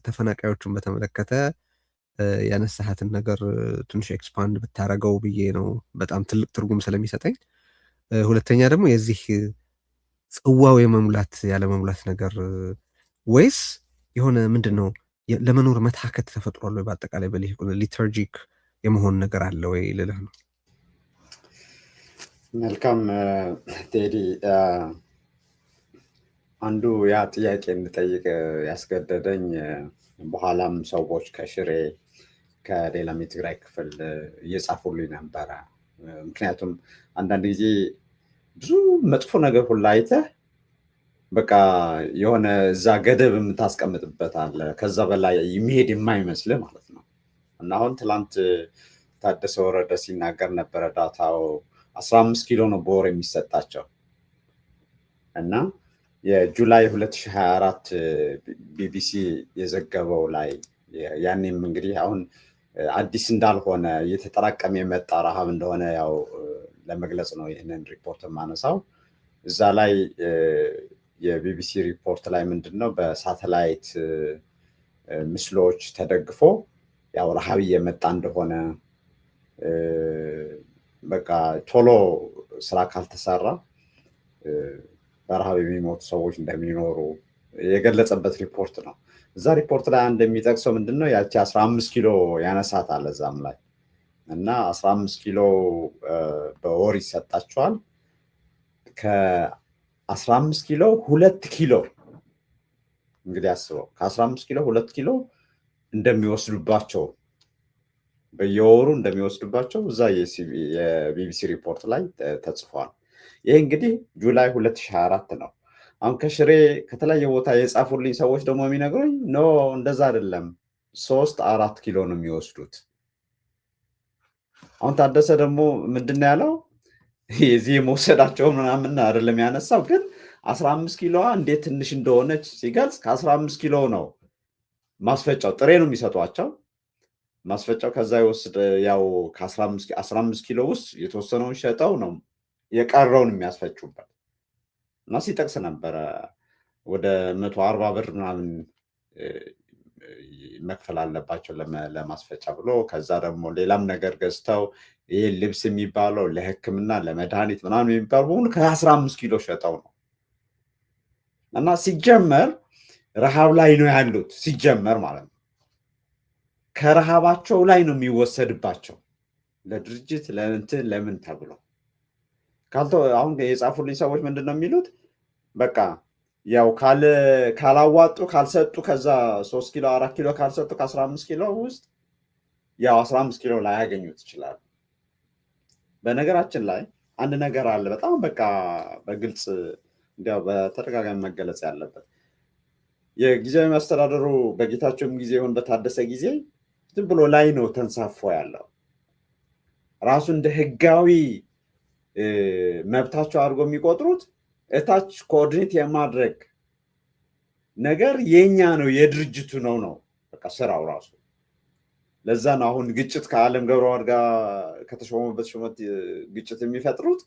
ተፈናቃዮችን በተመለከተ ያነሳሃትን ነገር ትንሽ ኤክስፓንድ ብታረገው ብዬ ነው፣ በጣም ትልቅ ትርጉም ስለሚሰጠኝ። ሁለተኛ ደግሞ የዚህ ጽዋው የመሙላት ያለመሙላት ነገር ወይስ የሆነ ምንድን ነው ለመኖር መታከት ተፈጥሯል ወይ በአጠቃላይ ሊተርጂክ የመሆን ነገር አለ ወይ ልልህ ነው። መልካም ቴዲ፣ አንዱ ያ ጥያቄ እንድጠይቅ ያስገደደኝ በኋላም ሰዎች ከሽሬ ከሌላም የትግራይ ክፍል እየጻፉልኝ ነበረ። ምክንያቱም አንዳንድ ጊዜ ብዙ መጥፎ ነገር ሁላ አይተህ በቃ የሆነ እዛ ገደብ የምታስቀምጥበት አለ፣ ከዛ በላይ የሚሄድ የማይመስልህ ማለት ነው። እና አሁን ትላንት ታደሰ ወረደ ሲናገር ነበረ ዳታው 15 ኪሎ ነው በወር የሚሰጣቸው እና የጁላይ 2024 ቢቢሲ የዘገበው ላይ ያኔም እንግዲህ አሁን አዲስ እንዳልሆነ እየተጠራቀመ የመጣ ረሃብ እንደሆነ ያው ለመግለጽ ነው ይህንን ሪፖርት የማነሳው። እዛ ላይ የቢቢሲ ሪፖርት ላይ ምንድን ነው በሳተላይት ምስሎች ተደግፎ ያው ረሃብ እየመጣ እንደሆነ በቃ ቶሎ ስራ ካልተሰራ በረሃብ የሚሞቱ ሰዎች እንደሚኖሩ የገለጸበት ሪፖርት ነው። እዛ ሪፖርት ላይ አንድ የሚጠቅሰው ምንድነው ያቺ 15 ኪሎ ያነሳታል። እዛም ላይ እና 15 ኪሎ በወር ይሰጣቸዋል። ከ15 ኪሎ 2 ኪሎ እንግዲህ አስበው ከ15 ኪሎ 2 ኪሎ እንደሚወስዱባቸው በየወሩ እንደሚወስዱባቸው እዛ የቢቢሲ ሪፖርት ላይ ተጽፏል። ይህ እንግዲህ ጁላይ 2024 ነው። አሁን ከሽሬ ከተለያየ ቦታ የጻፉልኝ ሰዎች ደግሞ የሚነግሩኝ ኖ እንደዛ አይደለም 3-4 ኪሎ ነው የሚወስዱት። አሁን ታደሰ ደግሞ ምንድን ያለው የዚህ የመውሰዳቸው ምናምን አይደለም ያነሳው፣ ግን 15 ኪሎዋ እንዴት ትንሽ እንደሆነች ሲገልጽ ከ15 ኪሎ ነው ማስፈጫው፣ ጥሬ ነው የሚሰጧቸው ማስፈጫው። ከዛ ይወስድ ያው ከ15 ኪሎ ውስጥ የተወሰነውን ሸጠው ነው የቀረውን የሚያስፈጩበት እና ሲጠቅስ ነበረ ወደ 140 ብር ምናምን መክፈል አለባቸው ለማስፈጫ ብሎ። ከዛ ደግሞ ሌላም ነገር ገዝተው ይህ ልብስ የሚባለው ለሕክምና ለመድኃኒት ምናምን የሚባለው በሙሉ ከ15 ኪሎ ሸጠው ነው። እና ሲጀመር ረሃብ ላይ ነው ያሉት፣ ሲጀመር ማለት ነው። ከረሃባቸው ላይ ነው የሚወሰድባቸው ለድርጅት ለእንትን ለምን ተብሎ አሁን የጻፉልኝ ሰዎች ምንድን ነው የሚሉት? በቃ ያው ካላዋጡ ካልሰጡ ከዛ 3 ኪሎ 4 ኪሎ ካልሰጡ ከ15 ኪሎ ውስጥ ያው 15 ኪሎ ላይ ያገኙት ይችላሉ። በነገራችን ላይ አንድ ነገር አለ በጣም በቃ በግልጽ እንዲያው በተደጋጋሚ መገለጽ ያለበት። የጊዜያዊ መስተዳደሩ በጌታቸውም ጊዜ ይሁን በታደሰ ጊዜ ዝም ብሎ ላይ ነው ተንሳፎ ያለው። ራሱ እንደ ህጋዊ መብታቸው አድርጎ የሚቆጥሩት እታች ኮኦርዲኔት የማድረግ ነገር የኛ ነው የድርጅቱ ነው በቃ ስራው ራሱ። ለዛ ነው አሁን ግጭት ከአለም ገብረዋህድ ጋር ከተሾመበት ሹመት ግጭት የሚፈጥሩት።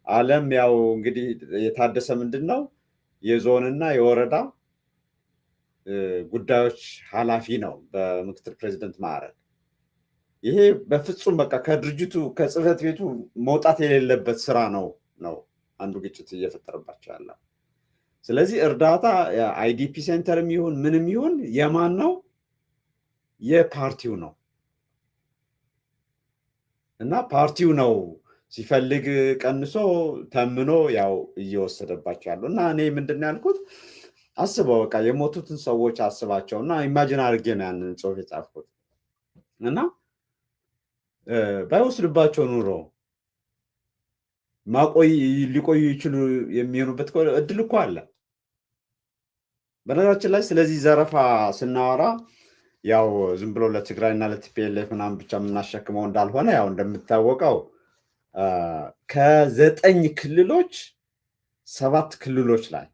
አለም ያው እንግዲህ የታደሰ ምንድን ነው የዞንና የወረዳ ጉዳዮች ኃላፊ ነው በምክትል ፕሬዚደንት ማዕረግ። ይሄ በፍጹም በቃ ከድርጅቱ ከጽህፈት ቤቱ መውጣት የሌለበት ስራ ነው አንዱ ግጭት እየፈጠረባቸው ያለው። ስለዚህ እርዳታ አይዲፒ ሴንተርም ይሁን ምንም ይሁን የማን ነው? የፓርቲው ነው። እና ፓርቲው ነው ሲፈልግ ቀንሶ ተምኖ ያው እየወሰደባቸው ያለው። እና እኔ ምንድን ያልኩት አስበው በቃ የሞቱትን ሰዎች አስባቸው እና ኢማጂን አድርጌ ነው ያንን ጽሁፍ የጻፍኩት። እና ባይወስድባቸው ኑሮ ሊቆዩ ይችሉ የሚሆኑበት እድል እኮ አለ። በነገራችን ላይ ስለዚህ ዘረፋ ስናወራ ያው ዝም ብሎ ለትግራይና ለቲፒኤልኤፍ ምናምን ብቻ የምናሸክመው እንዳልሆነ ያው እንደምታወቀው ከ9 ክልሎች 7 ክልሎች ላይ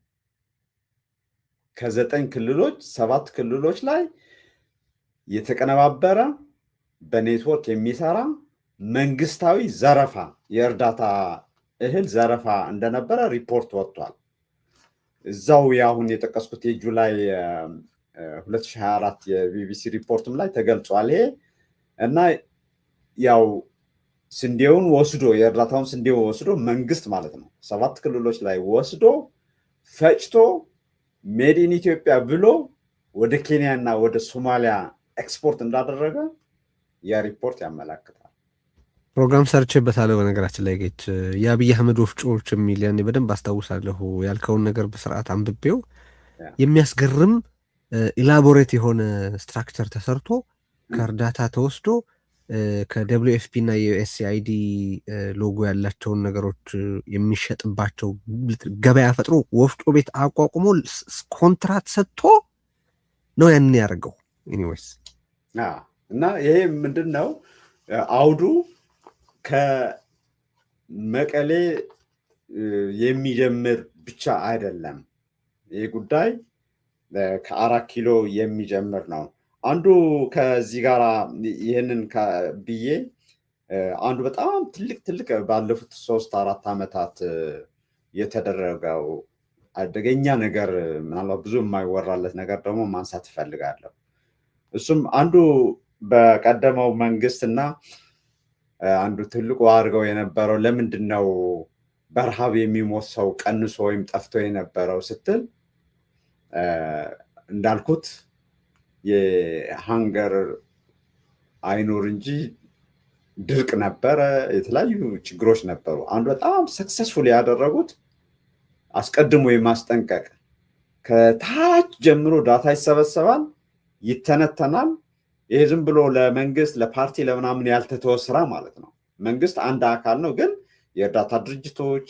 ከ9 ክልሎች 7 ክልሎች ላይ የተቀነባበረ በኔትወርክ የሚሰራ መንግስታዊ ዘረፋ የእርዳታ እህል ዘረፋ እንደነበረ ሪፖርት ወጥቷል። እዛው ያሁን የጠቀስኩት የጁላይ 2024 የቢቢሲ ሪፖርትም ላይ ተገልጿል ይሄ። እና ያው ስንዴውን ወስዶ የእርዳታውን ስንዴ ወስዶ መንግስት ማለት ነው 7 ክልሎች ላይ ወስዶ ፈጭቶ ሜድ ኢን ኢትዮጵያ ብሎ ወደ ኬንያ እና ወደ ሶማሊያ ኤክስፖርት እንዳደረገ ያ ሪፖርት ያመላክታል። ፕሮግራም ሰርቼበታለሁ። በነገራችን ላይ ጌች የአብይ አህመድ ወፍጮዎች የሚል ያኔ በደንብ አስታውሳለሁ። ያልከውን ነገር በስርዓት አንብቤው የሚያስገርም ኢላቦሬት የሆነ ስትራክቸር ተሰርቶ ከእርዳታ ተወስዶ ከደብሊው ኤፍ ፒ እና የዩኤስኤአይዲ ሎጎ ያላቸውን ነገሮች የሚሸጥባቸው ገበያ ፈጥሮ ወፍጮ ቤት አቋቁሞ ኮንትራት ሰጥቶ ነው ያንን ያደርገው። ኤኒዌይስ እና ይሄ ምንድን ነው አውዱ ከመቀሌ የሚጀምር ብቻ አይደለም። ይህ ጉዳይ ከ4 ኪሎ የሚጀምር ነው። አንዱ ከዚህ ጋር ይህንን ብዬ አንዱ በጣም ትልቅ ባለፉት 3-4 ዓመታት የተደረገው አደገኛ ነገር ምናልባት ብዙ የማይወራለት ነገር ደግሞ ማንሳት እፈልጋለሁ። እሱም አንዱ በቀደመው መንግስትና አንዱ ትልቁ አድርገው የነበረው ለምንድን ነው በረሃብ የሚሞት ሰው ቀንሶ ወይም ጠፍቶ የነበረው ስትል እንዳልኩት የሃንገር አይኖር እንጂ ድርቅ ነበረ፣ የተለያዩ ችግሮች ነበሩ። አንዱ በጣም ሰክሰስፉል ያደረጉት አስቀድሞ የማስጠንቀቅ ከታች ጀምሮ ዳታ ይሰበሰባል፣ ይተነተናል። ይሄ ዝም ብሎ ለመንግስት ለፓርቲ ለምናምን ያልተተወ ስራ ማለት ነው። መንግስት አንድ አካል ነው፣ ግን የእርዳታ ድርጅቶች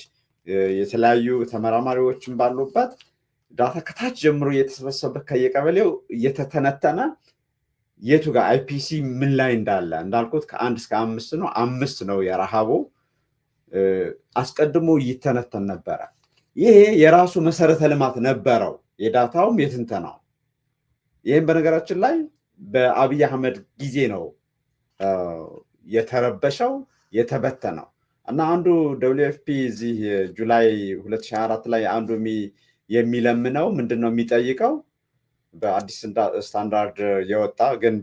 የተለያዩ ተመራማሪዎችን ባሉበት ዳታ ከታች ጀምሮ እየተሰበሰበ ከየቀበሌው እየተተነተነ የቱ ጋር አይፒሲ ምን ላይ እንዳለ እንዳልኩት ከ1 እስከ 5 ነው። 5 ነው የረሃቡ አስቀድሞ ይተነተን ነበረ። ይሄ የራሱ መሰረተ ልማት ነበረው፣ የዳታውም የትንተናው። ይህም በነገራችን ላይ በአብይ አህመድ ጊዜ ነው የተረበሸው የተበተነው። እና አንዱ WFP እዚህ ጁላይ 2024 ላይ አንዱ የሚለምነው ምንድነው የሚጠይቀው በአዲስ ስታንዳርድ የወጣ ግን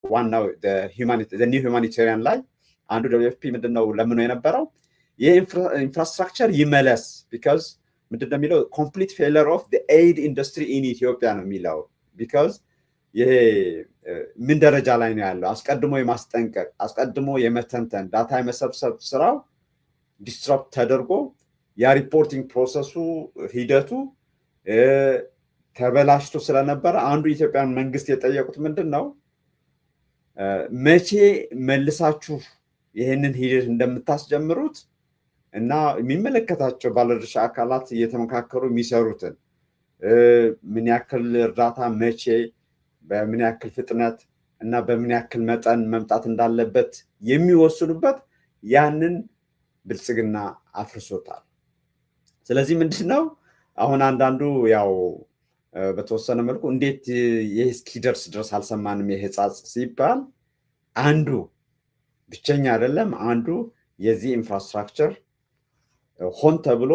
በዋናው ኒው ሁማኒታሪያን ላይ አንዱ WFP ምንድነው ለምኖ የነበረው የኢንፍራስትራክቸር ይመለስ። ቢካዝ ምንድነው የሚለው ኮምፕሊት ፌለር ኦፍ ኤይድ ኢንዱስትሪ ኢን ኢትዮጵያ ነው የሚለው። ቢካዝ ይሄ ምን ደረጃ ላይ ነው ያለው? አስቀድሞ የማስጠንቀቅ አስቀድሞ የመተንተን ዳታ የመሰብሰብ ስራው ዲስትራፕት ተደርጎ ያ ሪፖርቲንግ ፕሮሰሱ ሂደቱ ተበላሽቶ ስለነበረ አንዱ የኢትዮጵያን መንግስት የጠየቁት ምንድን ነው መቼ መልሳችሁ ይህንን ሂደት እንደምታስጀምሩት እና የሚመለከታቸው ባለድርሻ አካላት እየተመካከሩ የሚሰሩትን ምን ያክል እርዳታ መቼ በምን ያክል ፍጥነት እና በምን ያክል መጠን መምጣት እንዳለበት የሚወስኑበት ያንን ብልጽግና አፍርሶታል። ስለዚህ ምንድነው አሁን አንዳንዱ ያው በተወሰነ መልኩ እንዴት ይሄ እስኪደርስ ድረስ አልሰማንም የህፃጽ ሲባል አንዱ ብቸኛ አይደለም፣ አንዱ የዚህ ኢንፍራስትራክቸር ሆን ተብሎ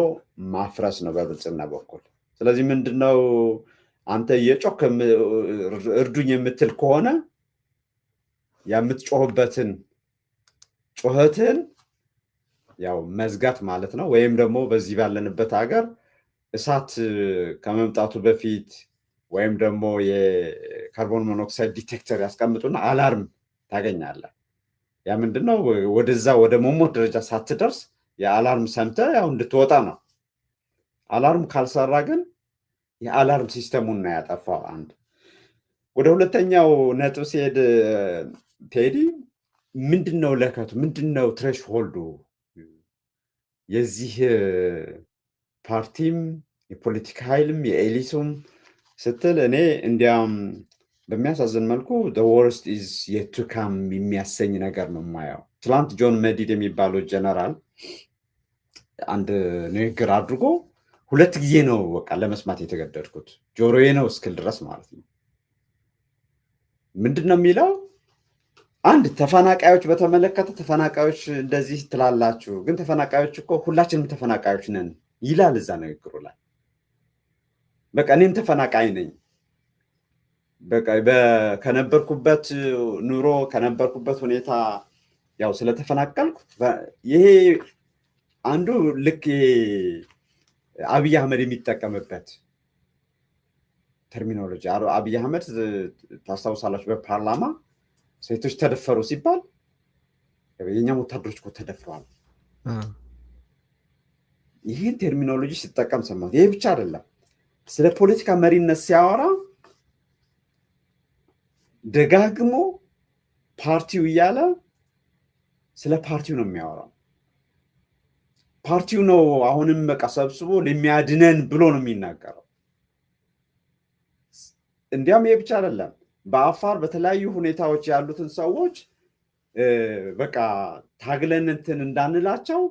ማፍረስ ነው በብልጽግና በኩል። ስለዚህ ምንድነው አንተ የጮክ እርዱኝ የምትል ከሆነ የምትጮህበትን ጩኸትን ያው መዝጋት ማለት ነው። ወይም ደግሞ በዚህ ባለንበት ሀገር እሳት ከመምጣቱ በፊት ወይም ደግሞ የካርቦን ሞኖክሳይድ ዲቴክተር ያስቀምጡና አላርም ታገኛለህ። ያ ምንድነው ወደዛ ወደ መሞት ደረጃ ሳትደርስ የአላርም ሰምተህ ያው እንድትወጣ ነው። አላርም ካልሰራ ግን የአላርም ሲስተሙን ነው ያጠፋው። አንድ ወደ ሁለተኛው ነጥብ ሲሄድ ቴዲ ምንድነው ለከቱ ምንድነው ትሬሽሆልዱ የዚህ ፓርቲም የፖለቲካ ኃይልም የኤሊቱም ስትል እኔ እንዲያም በሚያሳዝን መልኩ the worst is yet to come የሚያሰኝ ነገር ነው የማየው። ትላንት ጆን መዲድ የሚባለው ጀነራል አንድ ንግግር አድርጎ 2 ጊዜ ነው በቃ ለመስማት የተገደድኩት ጆሮዬ ነው እስክል ድረስ ማለት ነው። ምንድነው የሚለው አንድ ተፈናቃዮች በተመለከተ ተፈናቃዮች እንደዚህ ትላላችሁ፣ ግን ተፈናቃዮች እኮ ሁላችንም ተፈናቃዮች ነን ይላል እዛ ንግግሩ ላይ። በቃ እኔም ተፈናቃይ ነኝ። በቃ ከነበርኩበት ኑሮ ከነበርኩበት ሁኔታ ያው ስለተፈናቀልኩ ይሄ አንዱ ልክ አብይ አህመድ የሚጠቀምበት ተርሚኖሎጂ። አብይ አህመድ ታስታውሳላችሁ በፓርላማ ሴቶች ተደፈሩ ሲባል የኛም ወታደሮች እኮ ተደፍረዋል። ይህን ተርሚኖሎጂ ሲጠቀም ሰማሁት። ይሄ ብቻ አይደለም፣ ስለ ፖለቲካ መሪነት ሲያወራ ደጋግሞ ፓርቲው እያለ ስለ ፓርቲው ነው የሚያወራው። ፓርቲው ነው አሁንም በቃ ሰብስቦ ለሚያድነን ብሎ ነው የሚናገረው። እንዲያም ይሄ ብቻ አይደለም፣ በአፋር በተለያዩ ሁኔታዎች ያሉትን ሰዎች በቃ ታግለን እንትን እንዳንላቸው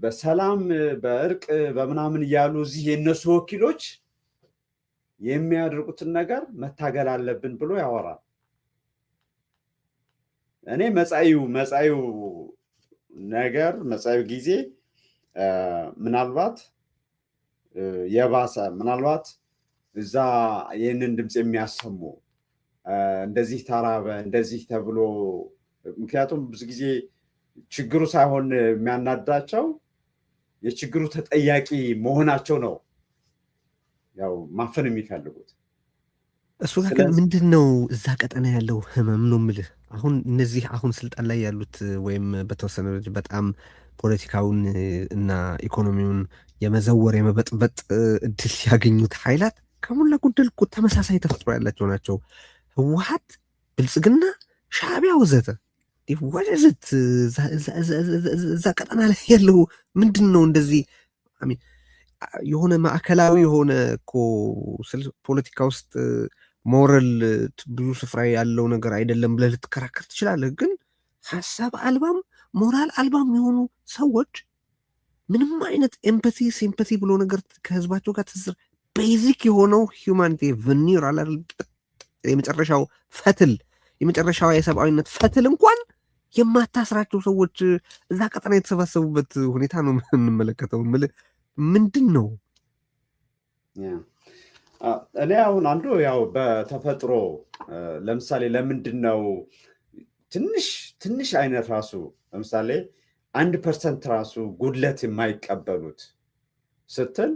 በሰላም በእርቅ በምናምን እያሉ እዚህ የነሱ ወኪሎች የሚያደርጉትን ነገር መታገል አለብን ብሎ ያወራል። እኔ መጻዩ ነገር መጻዩ ጊዜ ምናልባት የባሰ ምናልባት እዛ ይህንን ድምፅ የሚያሰሙ እንደዚህ ተራበ እንደዚህ ተብሎ፣ ምክንያቱም ብዙ ጊዜ ችግሩ ሳይሆን የሚያናዳቸው የችግሩ ተጠያቂ መሆናቸው ነው ያው ማፈን የሚፈልጉት። እሱ ጋር ግን ምንድን ነው እዛ ቀጠና ያለው ህመም ነው የምልህ። አሁን እነዚህ አሁን ስልጣን ላይ ያሉት ወይም በተወሰነ ደረጃ በጣም ፖለቲካውን እና ኢኮኖሚውን የመዘወር የመበጥበጥ እድል ያገኙት ኃይላት ከሞላ ጎደል እኮ ተመሳሳይ ተፈጥሮ ያላቸው ናቸው። ህወሓት፣ ብልጽግና፣ ሻዕቢያ ወዘተ። ወደዝት እዛ ቀጠና ላይ ያለው ምንድን ነው እንደዚህ የሆነ ማዕከላዊ የሆነ እኮ ፖለቲካ ውስጥ ሞራል ብዙ ስፍራ ያለው ነገር አይደለም ብለህ ልትከራከር ትችላለህ። ግን ሀሳብ አልባም ሞራል አልባም የሆኑ ሰዎች ምንም አይነት ኤምፓቲ ሲምፓቲ ብሎ ነገር ከህዝባቸው ጋር ትስር ቤዚክ የሆነው ሂውማኒቲ ቨኒር አለ የመጨረሻው ፈትል የመጨረሻዋ የሰብአዊነት ፈትል እንኳን የማታስራቸው ሰዎች እዛ ቀጠና የተሰባሰቡበት ሁኔታ ነው የምንመለከተው። ምንድን ነው እኔ አሁን አንዱ ያው በተፈጥሮ ለምሳሌ ለምንድን ነው ትንሽ አይነት ራሱ ለምሳሌ 1% ራሱ ጉድለት የማይቀበሉት ስትል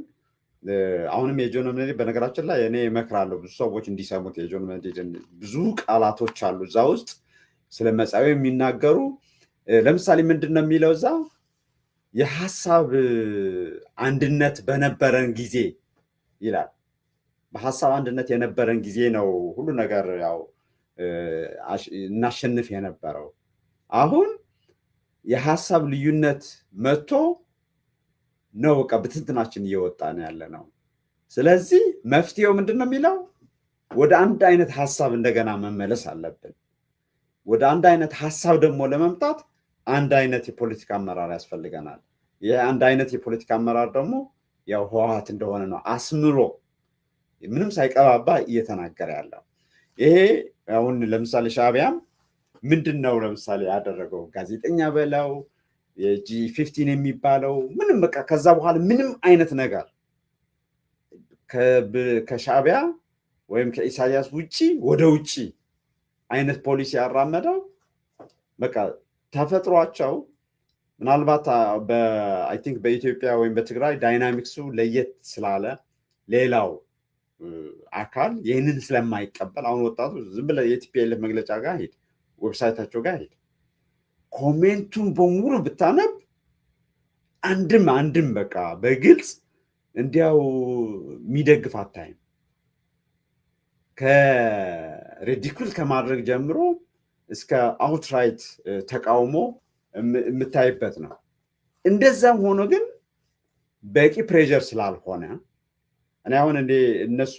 አሁንም የጆን ሜንዲ በነገራችን ላይ እኔ እመክራለሁ ብዙ ሰዎች እንዲሰሙት። የጆን ሜንዲን ብዙ ቃላቶች አሉ እዛ ውስጥ ስለ መጻዊ የሚናገሩ። ለምሳሌ ምንድን ነው የሚለው እዛ የሀሳብ አንድነት በነበረን ጊዜ ይላል። በሀሳብ አንድነት የነበረን ጊዜ ነው ሁሉ ነገር ያው እናሸንፍ የነበረው። አሁን የሀሳብ ልዩነት መጥቶ ነው በቃ ብትንትናችን እየወጣ ነው ያለ ነው። ስለዚህ መፍትሄው ምንድን ነው የሚለው ወደ አንድ አይነት ሀሳብ እንደገና መመለስ አለብን። ወደ አንድ አይነት ሀሳብ ደግሞ ለመምጣት አንድ አይነት የፖለቲካ አመራር ያስፈልገናል። ይህ አንድ አይነት የፖለቲካ አመራር ደግሞ ያው ህወሓት እንደሆነ ነው አስምሮ ምንም ሳይቀባባ እየተናገረ ያለው። ይሄ አሁን ለምሳሌ ሻዕቢያም ምንድን ነው ለምሳሌ ያደረገው ጋዜጠኛ በለው የጂ15 የሚባለው ምንም በቃ ከዛ በኋላ ምንም አይነት ነገር ከሻዕቢያ ወይም ከኢሳያስ ውጪ ወደ ውጪ አይነት ፖሊሲ ያራመደው በቃ ተፈጥሯቸው ምናልባት አይ ቲንክ በኢትዮጵያ ወይም በትግራይ ዳይናሚክሱ ለየት ስላለ ሌላው አካል ይህንን ስለማይቀበል አሁን ወጣቱ ዝም ብለህ የቲፒኤልኤፍ መግለጫ ጋር ሄድ፣ ዌብሳይታቸው ጋር ሄድ፣ ኮሜንቱን በሙሉ ብታነብ አንድም በቃ በግልጽ እንዲያው የሚደግፍ አታይም። ከሬዲኩል ከማድረግ ጀምሮ እስከ አውትራይት ተቃውሞ የምታይበት ነው። እንደዛም ሆኖ ግን በቂ ፕሬዠር ስላልሆነ እኔ አሁን እነሱ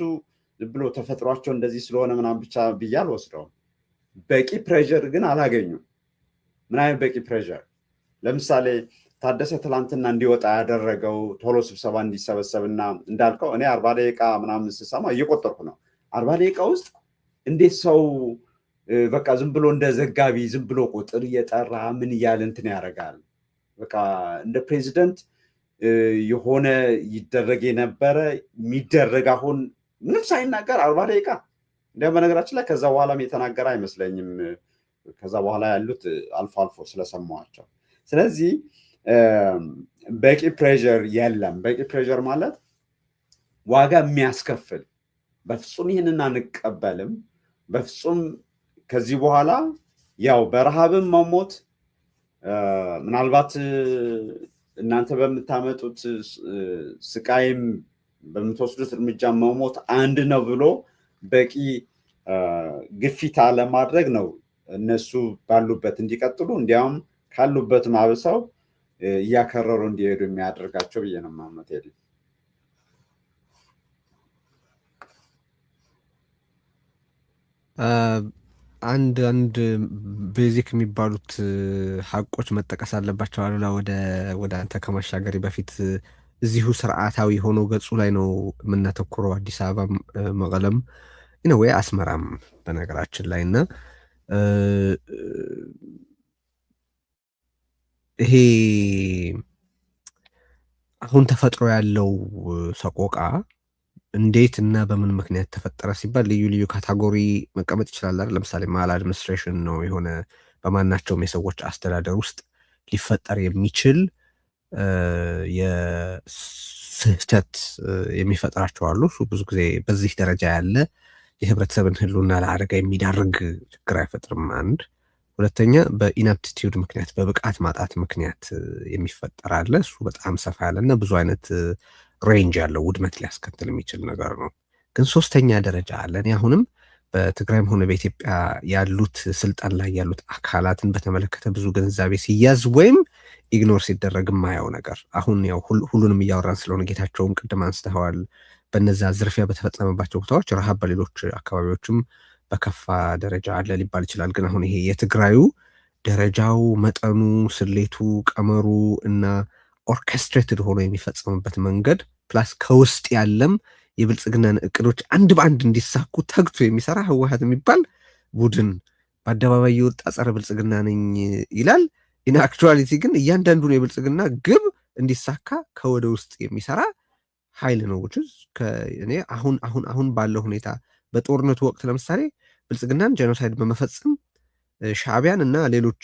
ዝም ብሎ ተፈጥሯቸው እንደዚህ ስለሆነ ምናምን ብቻ ብዬ አልወስደውም። በቂ ፕሬዠር ግን አላገኙም። ምን አይነት በቂ ፕሬዠር? ለምሳሌ ታደሰ ትላንትና እንዲወጣ ያደረገው ቶሎ ስብሰባ እንዲሰበሰብና እንዳልከው እኔ 40 ደቂቃ ምናምን ስሰማ እየቆጠርኩ ነው። 40 ደቂቃ ውስጥ እንዴት ሰው በቃ ዝም ብሎ እንደ ዘጋቢ ዝም ብሎ ቁጥር እየጠራ ምን እያለ እንትን ያደርጋል? በቃ እንደ ፕሬዚደንት የሆነ ይደረግ የነበረ የሚደረግ አሁን ምንም ሳይናገር 40 ደቂቃ እንዲያውም በነገራችን ላይ ከዛ በኋላም የተናገረ አይመስለኝም። ከዛ በኋላ ያሉት አልፎ አልፎ ስለሰማዋቸው። ስለዚህ በቂ ፕሬዠር የለም። በቂ ፕሬዠር ማለት ዋጋ የሚያስከፍል በፍጹም ይህንን አንቀበልም፣ በፍጹም ከዚህ በኋላ ያው በረሃብም መሞት ምናልባት እናንተ በምታመጡት ስቃይም በምትወስዱት እርምጃ መሞት አንድ ነው ብሎ በቂ ግፊት አለማድረግ ነው እነሱ ባሉበት እንዲቀጥሉ እንዲያውም ካሉበት ማብሰው እያከረሩ እንዲሄዱ የሚያደርጋቸው ብዬ ነው ማመት ሄድ አንድ ቤዚክ የሚባሉት ሀቆች መጠቀስ አለባቸው። አሉላ ወደ አንተ ከማሻገሪ በፊት እዚሁ ስርዓታዊ ሆኖ ገጹ ላይ ነው የምናተኩረው። አዲስ አበባም መቀለም ወይ አስመራም በነገራችን ላይ እና ይሄ አሁን ተፈጥሮ ያለው ሰቆቃ እንዴት እና በምን ምክንያት ተፈጠረ ሲባል ልዩ ልዩ ካታጎሪ መቀመጥ ይችላል። ለምሳሌ ማል አድሚኒስትሬሽን ነው የሆነ በማናቸውም የሰዎች አስተዳደር ውስጥ ሊፈጠር የሚችል የስህተት የሚፈጥራቸው አሉ። እሱ ብዙ ጊዜ በዚህ ደረጃ ያለ የህብረተሰብን ህልውና ለአደጋ የሚዳርግ ችግር አይፈጥርም። አንድ ሁለተኛ በኢናፕቲቲዩድ ምክንያት በብቃት ማጣት ምክንያት የሚፈጠር አለ። እሱ በጣም ሰፋ ያለና ብዙ አይነት ሬንጅ ያለው ውድመት ሊያስከትል የሚችል ነገር ነው። ግን ሶስተኛ ደረጃ አለ። እኔ አሁንም በትግራይም ሆነ በኢትዮጵያ ያሉት ስልጣን ላይ ያሉት አካላትን በተመለከተ ብዙ ግንዛቤ ሲያዝ ወይም ኢግኖር ሲደረግ የማየው ነገር አሁን ያው ሁሉንም እያወራን ስለሆነ ጌታቸውም ቅድም አንስተዋል። በነዛ ዝርፊያ በተፈጸመባቸው ቦታዎች ረሃብ በሌሎች አካባቢዎችም በከፋ ደረጃ አለ ሊባል ይችላል። ግን አሁን ይሄ የትግራዩ ደረጃው፣ መጠኑ፣ ስሌቱ፣ ቀመሩ እና ኦርኬስትሬትድ ሆኖ የሚፈጸምበት መንገድ ፕላስ ከውስጥ ያለም የብልጽግናን እቅዶች አንድ በአንድ እንዲሳኩ ተግቶ የሚሰራ ህወሓት የሚባል ቡድን በአደባባይ የወጣ ጸረ ብልጽግና ነኝ ይላል። ኢን አክቹዋሊቲ ግን እያንዳንዱን የብልጽግና ግብ እንዲሳካ ከወደ ውስጥ የሚሰራ ኃይል ነው። እኔ አሁን ባለው ሁኔታ በጦርነቱ ወቅት ለምሳሌ ብልጽግናን ጄኖሳይድ በመፈጸም ሻዕቢያን እና ሌሎች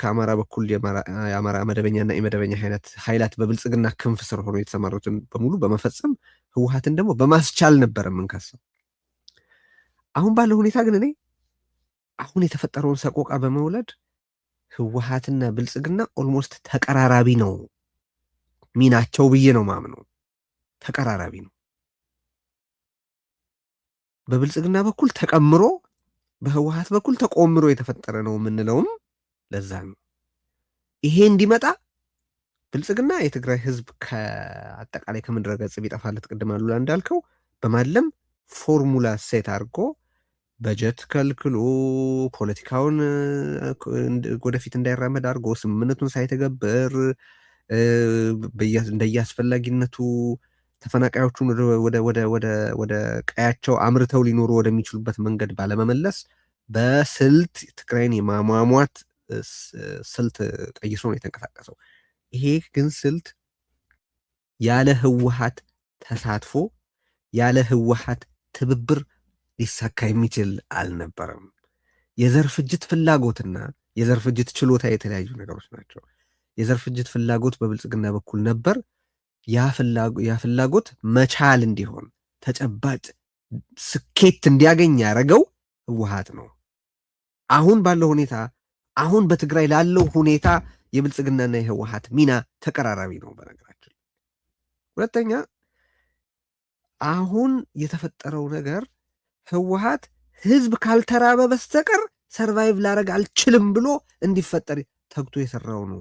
ከአማራ በኩል የአማራ መደበኛና የመደበኛ ኃይላት በብልጽግና ክንፍ ስር ሆኖ የተሰማሩትን በሙሉ በመፈጸም ህወሓትን ደግሞ በማስቻል ነበር የምንከሰው። አሁን ባለው ሁኔታ ግን እኔ አሁን የተፈጠረውን ሰቆቃ በመውለድ ህወሓትና ብልጽግና ኦልሞስት ተቀራራቢ ነው ሚናቸው ብዬ ነው ማምነው። ተቀራራቢ ነው። በብልጽግና በኩል ተቀምሮ በህወሓት በኩል ተቆምሮ የተፈጠረ ነው የምንለውም ለዛ ነው። ይሄ እንዲመጣ ብልጽግና የትግራይ ህዝብ ከአጠቃላይ ከምድረ ገጽ ቢጠፋለት ቅድም አሉላ እንዳልከው በማለም ፎርሙላ ሴት አድርጎ በጀት ከልክሎ ፖለቲካውን ወደፊት እንዳይራመድ አድርጎ ስምምነቱን ሳይተገበር እንደየአስፈላጊነቱ ተፈናቃዮቹን ወደ ቀያቸው አምርተው ሊኖሩ ወደሚችሉበት መንገድ ባለመመለስ በስልት ትግራይን የማሟሟት ስልት ቀይሶ ነው የተንቀሳቀሰው። ይሄ ግን ስልት ያለ ህወሓት ተሳትፎ ያለ ህወሓት ትብብር ሊሳካ የሚችል አልነበረም። የዘር ፍጅት ፍላጎትና የዘር ፍጅት ችሎታ የተለያዩ ነገሮች ናቸው። የዘር ፍጅት ፍላጎት በብልጽግና በኩል ነበር። ያ ፍላጎት መቻል እንዲሆን ተጨባጭ ስኬት እንዲያገኝ ያደረገው ህወሓት ነው። አሁን ባለው ሁኔታ አሁን በትግራይ ላለው ሁኔታ የብልጽግናና የህወሓት ሚና ተቀራራቢ ነው። በነገራችን ሁለተኛ አሁን የተፈጠረው ነገር ህወሓት ህዝብ ካልተራበ በስተቀር ሰርቫይቭ ላረግ አልችልም ብሎ እንዲፈጠር ተግቶ የሰራው ነው።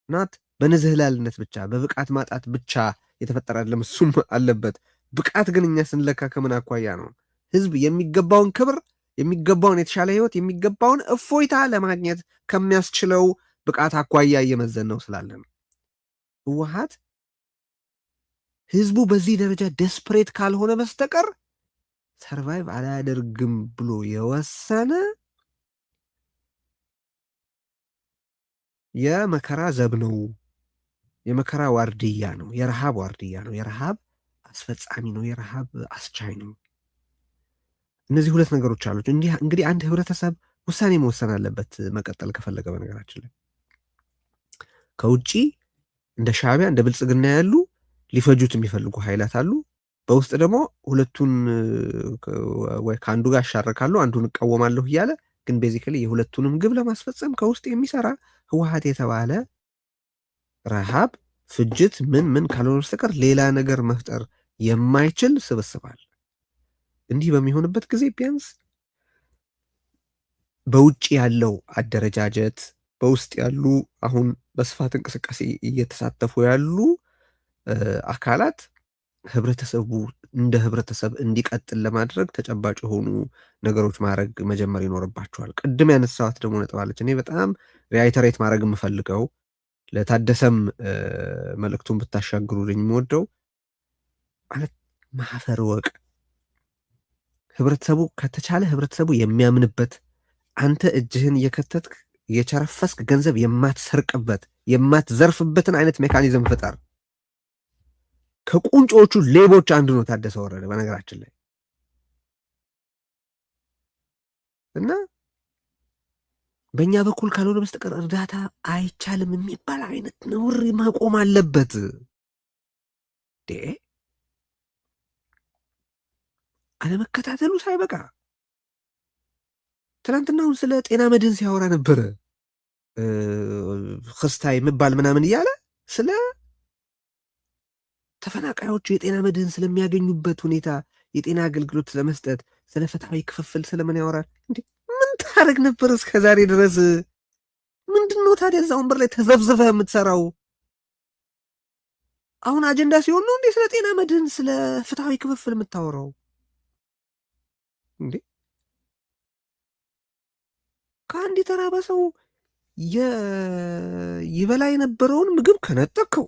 ናት በንዝህላልነት ብቻ በብቃት ማጣት ብቻ የተፈጠረ አይደለም። እሱም አለበት። ብቃት ግን እኛ ስንለካ ከምን አኳያ ነው? ህዝብ የሚገባውን ክብር፣ የሚገባውን የተሻለ ህይወት፣ የሚገባውን እፎይታ ለማግኘት ከሚያስችለው ብቃት አኳያ እየመዘን ነው ስላለ ነው። ህወሓት ህዝቡ በዚህ ደረጃ ደስፕሬት ካልሆነ በስተቀር ሰርቫይቭ አላያደርግም ብሎ የወሰነ የመከራ ዘብ ነው። የመከራ ዋርድያ ነው። የረሃብ ዋርድያ ነው። የረሃብ አስፈጻሚ ነው። የረሃብ አስቻይ ነው። እነዚህ ሁለት ነገሮች አሉት። እንግዲህ አንድ ህብረተሰብ ውሳኔ መወሰን አለበት መቀጠል ከፈለገ። በነገራችን ላይ ከውጭ እንደ ሻዕቢያ እንደ ብልጽግና ያሉ ሊፈጁት የሚፈልጉ ኃይላት አሉ። በውስጥ ደግሞ ሁለቱን ወይ ከአንዱ ጋር አሻርካለሁ አንዱን እቃወማለሁ እያለ ግን ቤዚካሊ የሁለቱንም ግብ ለማስፈጸም ከውስጥ የሚሰራ ህወሓት የተባለ ረሃብ፣ ፍጅት ምን ካልሆነ በስተቀር ሌላ ነገር መፍጠር የማይችል ስብስባል። እንዲህ በሚሆንበት ጊዜ ቢያንስ በውጭ ያለው አደረጃጀት በውስጥ ያሉ አሁን በስፋት እንቅስቃሴ እየተሳተፉ ያሉ አካላት ህብረተሰቡ እንደ ህብረተሰብ እንዲቀጥል ለማድረግ ተጨባጭ የሆኑ ነገሮች ማድረግ መጀመር ይኖርባቸዋል። ቅድም ያነሳዋት ደግሞ ነጥባለች። እኔ በጣም ሪአይተሬት ማድረግ የምፈልገው ለታደሰም መልእክቱን ብታሻግሩልኝ የምወደው ማለት ማፈር ወቅ ህብረተሰቡ ከተቻለ ህብረተሰቡ የሚያምንበት አንተ እጅህን እየከተትክ የቸረፈስክ ገንዘብ የማትሰርቅበት የማትዘርፍበትን አይነት ሜካኒዝም ፍጠር። ከቁንጮቹ ሌቦች አንዱ ነው ታደሰ ወረደ በነገራችን ላይ እና በእኛ በኩል ካልሆነ በስተቀር እርዳታ አይቻልም የሚባል አይነት ነውር ማቆም አለበት። አለመከታተሉ ሳይበቃ ትናንትናውን ስለ ጤና መድህን ሲያወራ ነበረ። ክርስታይ የሚባል ምናምን እያለ ስለ ተፈናቃዮቹ የጤና መድህን ስለሚያገኙበት ሁኔታ፣ የጤና አገልግሎት ለመስጠት ስለ ፍትሐዊ ክፍፍል ስለምን ያወራል? እንዴ ምን ታደርግ ነበር እስከ ዛሬ ድረስ? ምንድን ነው ታዲያ እዛ ወንበር ላይ ተዘብዝፈህ የምትሰራው? አሁን አጀንዳ ሲሆን ነው እንዴ ስለ ጤና መድህን ስለ ፍትሐዊ ክፍፍል የምታወራው? እንዴ ከአንድ የተራበ ሰው ይበላ የነበረውን ምግብ ከነጠቅከው፣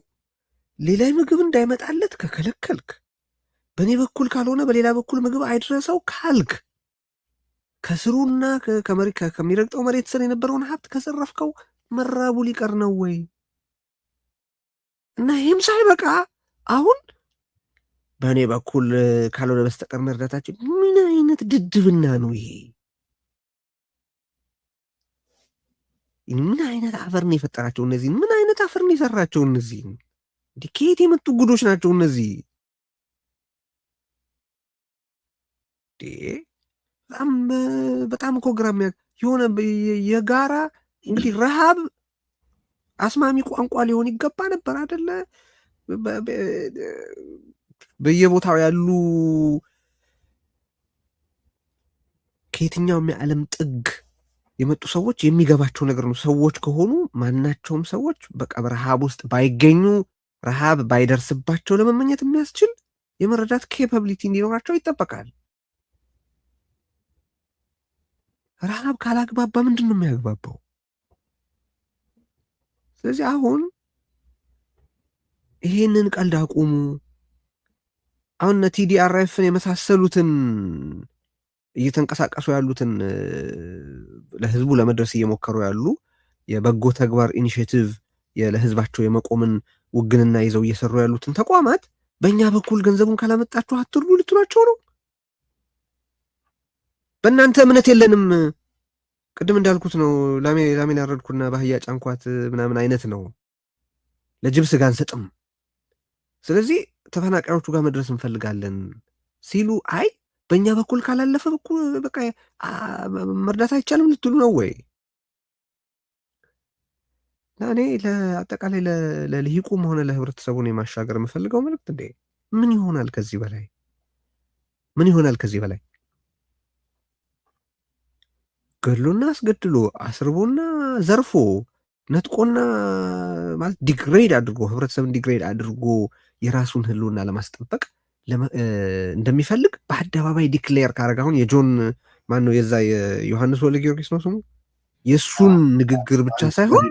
ሌላ ምግብ እንዳይመጣለት ከከለከልክ፣ በእኔ በኩል ካልሆነ በሌላ በኩል ምግብ አይድረሰው ካልክ፣ ከስሩና ከሚረግጠው መሬት ስር የነበረውን ሀብት ከዘረፍከው መራቡ ሊቀር ነው ወይ? እና ይህም ሳይበቃ አሁን በእኔ በኩል ካልሆነ በስተቀር መርዳታችን ምን አይነት ድድብና ነው ይሄ? ምን አይነት አፈር ነው የፈጠራቸው እነዚህን? ምን አይነት አፈር ነው የሰራቸው እነዚህን? እንዲህ ከየት የመጡ ጉዶች ናቸው እነዚህ? በጣም እኮ ግራ የሆነ የጋራ እንግዲህ ረሃብ አስማሚ ቋንቋ ሊሆን ይገባ ነበር አይደለ? በየቦታው ያሉ ከየትኛውም የዓለም ጥግ የመጡ ሰዎች የሚገባቸው ነገር ነው። ሰዎች ከሆኑ ማናቸውም ሰዎች በቃ በረሃብ ውስጥ ባይገኙ ረሃብ ባይደርስባቸው ለመመኘት የሚያስችል የመረዳት ኬፓቢሊቲ እንዲኖራቸው ይጠበቃል። ረሃብ ካላግባባ ምንድን ነው የሚያግባባው? ስለዚህ አሁን ይሄንን ቀልድ አቁሙ። አሁን ቲዲአርኤፍን የመሳሰሉትን እየተንቀሳቀሱ ያሉትን ለህዝቡ ለመድረስ እየሞከሩ ያሉ የበጎ ተግባር ኢኒሽቲቭ ለህዝባቸው የመቆምን ውግንና ይዘው እየሰሩ ያሉትን ተቋማት በእኛ በኩል ገንዘቡን ካላመጣችሁ አትርዱ ልትሏቸው ነው? በእናንተ እምነት የለንም። ቅድም እንዳልኩት ነው። ላሜን ያረድኩና ባህያ ጫንኳት ምናምን አይነት ነው። ለጅብ ስጋ አንሰጥም። ስለዚህ ተፈናቃዮቹ ጋር መድረስ እንፈልጋለን ሲሉ አይ በእኛ በኩል ካላለፈ በቃ መርዳት አይቻልም ልትሉ ነው ወይ? እኔ ለአጠቃላይ ለልሂቁም ሆነ ለህብረተሰቡን የማሻገር የምፈልገው መልዕክት እንዴ ምን ይሆናል ከዚህ በላይ? ምን ይሆናል ከዚህ በላይ? ገድሎና አስገድሎ አስርቦና ዘርፎ ነጥቆና ማለት ዲግሬድ አድርጎ ህብረተሰብን ዲግሬድ አድርጎ የራሱን ህልውና ለማስጠበቅ እንደሚፈልግ በአደባባይ ዲክሌር ካረጋ አሁን የጆን ማን ነው የዛ የዮሐንስ ወልደ ጊዮርጊስ ነው ስሙ የእሱን ንግግር ብቻ ሳይሆን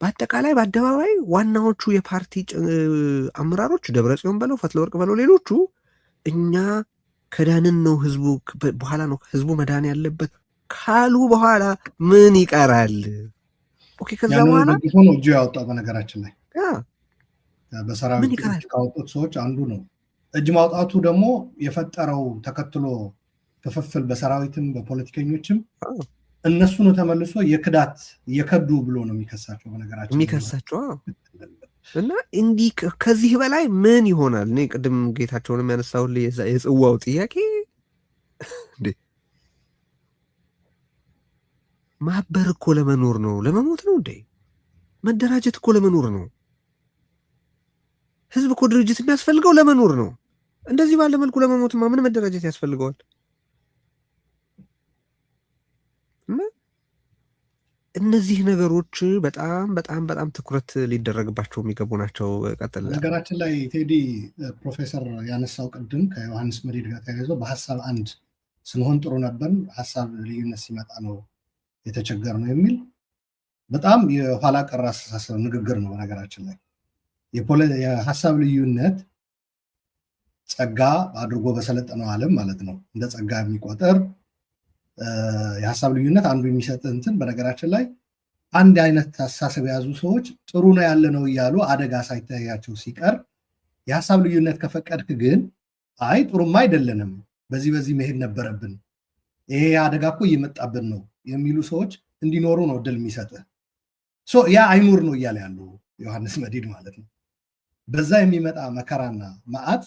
በአጠቃላይ በአደባባይ ዋናዎቹ የፓርቲ አመራሮች ደብረጽዮን በለው ፈትለወርቅ በለው ሌሎቹ እኛ ከዳንን ነው ህዝቡ በኋላ ነው ህዝቡ መዳን ያለበት ካሉ በኋላ ምን ይቀራል? ኦኬ ከዛ በኋላ ነው እጁ ያወጣው። በነገራችን ላይ በሰራዊት ካወጡት ሰዎች አንዱ ነው። እጅ ማውጣቱ ደግሞ የፈጠረው ተከትሎ ክፍፍል በሰራዊትም በፖለቲከኞችም እነሱ ነው ተመልሶ የክዳት የከዱ ብሎ ነው የሚከሳቸው። በነገራችን የሚከሳቸው እና እንዲህ ከዚህ በላይ ምን ይሆናል? እኔ ቅድም ጌታቸውን የሚያነሳውልህ የጽዋው ጥያቄ እንዴ ማበር እኮ ለመኖር ነው ለመሞት ነው እንዴ? መደራጀት እኮ ለመኖር ነው። ህዝብ እኮ ድርጅት የሚያስፈልገው ለመኖር ነው። እንደዚህ ባለ መልኩ ለመሞትማ ምን መደራጀት ያስፈልገዋል? እነዚህ ነገሮች በጣም በጣም በጣም ትኩረት ሊደረግባቸው የሚገቡ ናቸው። ቀጥል። ነገራችን ላይ ቴዲ ፕሮፌሰር ያነሳው ቅድም ከዮሐንስ መዲድ ጋር ተያይዞ በሀሳብ አንድ ስንሆን ጥሩ ነበር፣ ሀሳብ ልዩነት ሲመጣ ነው የተቸገር ነው የሚል በጣም የኋላ ቀር አስተሳሰብ ንግግር ነው። በነገራችን ላይ የሀሳብ ልዩነት ጸጋ አድርጎ በሰለጠነው ዓለም ማለት ነው እንደ ጸጋ የሚቆጠር የሀሳብ ልዩነት አንዱ የሚሰጥ እንትን በነገራችን ላይ አንድ አይነት አስተሳሰብ የያዙ ሰዎች ጥሩ ነው ያለ ነው እያሉ አደጋ ሳይታያቸው ሲቀር የሀሳብ ልዩነት ከፈቀድክ ግን አይ ጥሩማ አይደለንም በዚህ መሄድ ነበረብን ይሄ አደጋ እኮ እየመጣብን ነው የሚሉ ሰዎች እንዲኖሩ ነው እድል የሚሰጥህ። ያ አይኑር ነው እያለ ያለው ዮሐንስ መዲድ ማለት ነው። በዛ የሚመጣ መከራና መዓት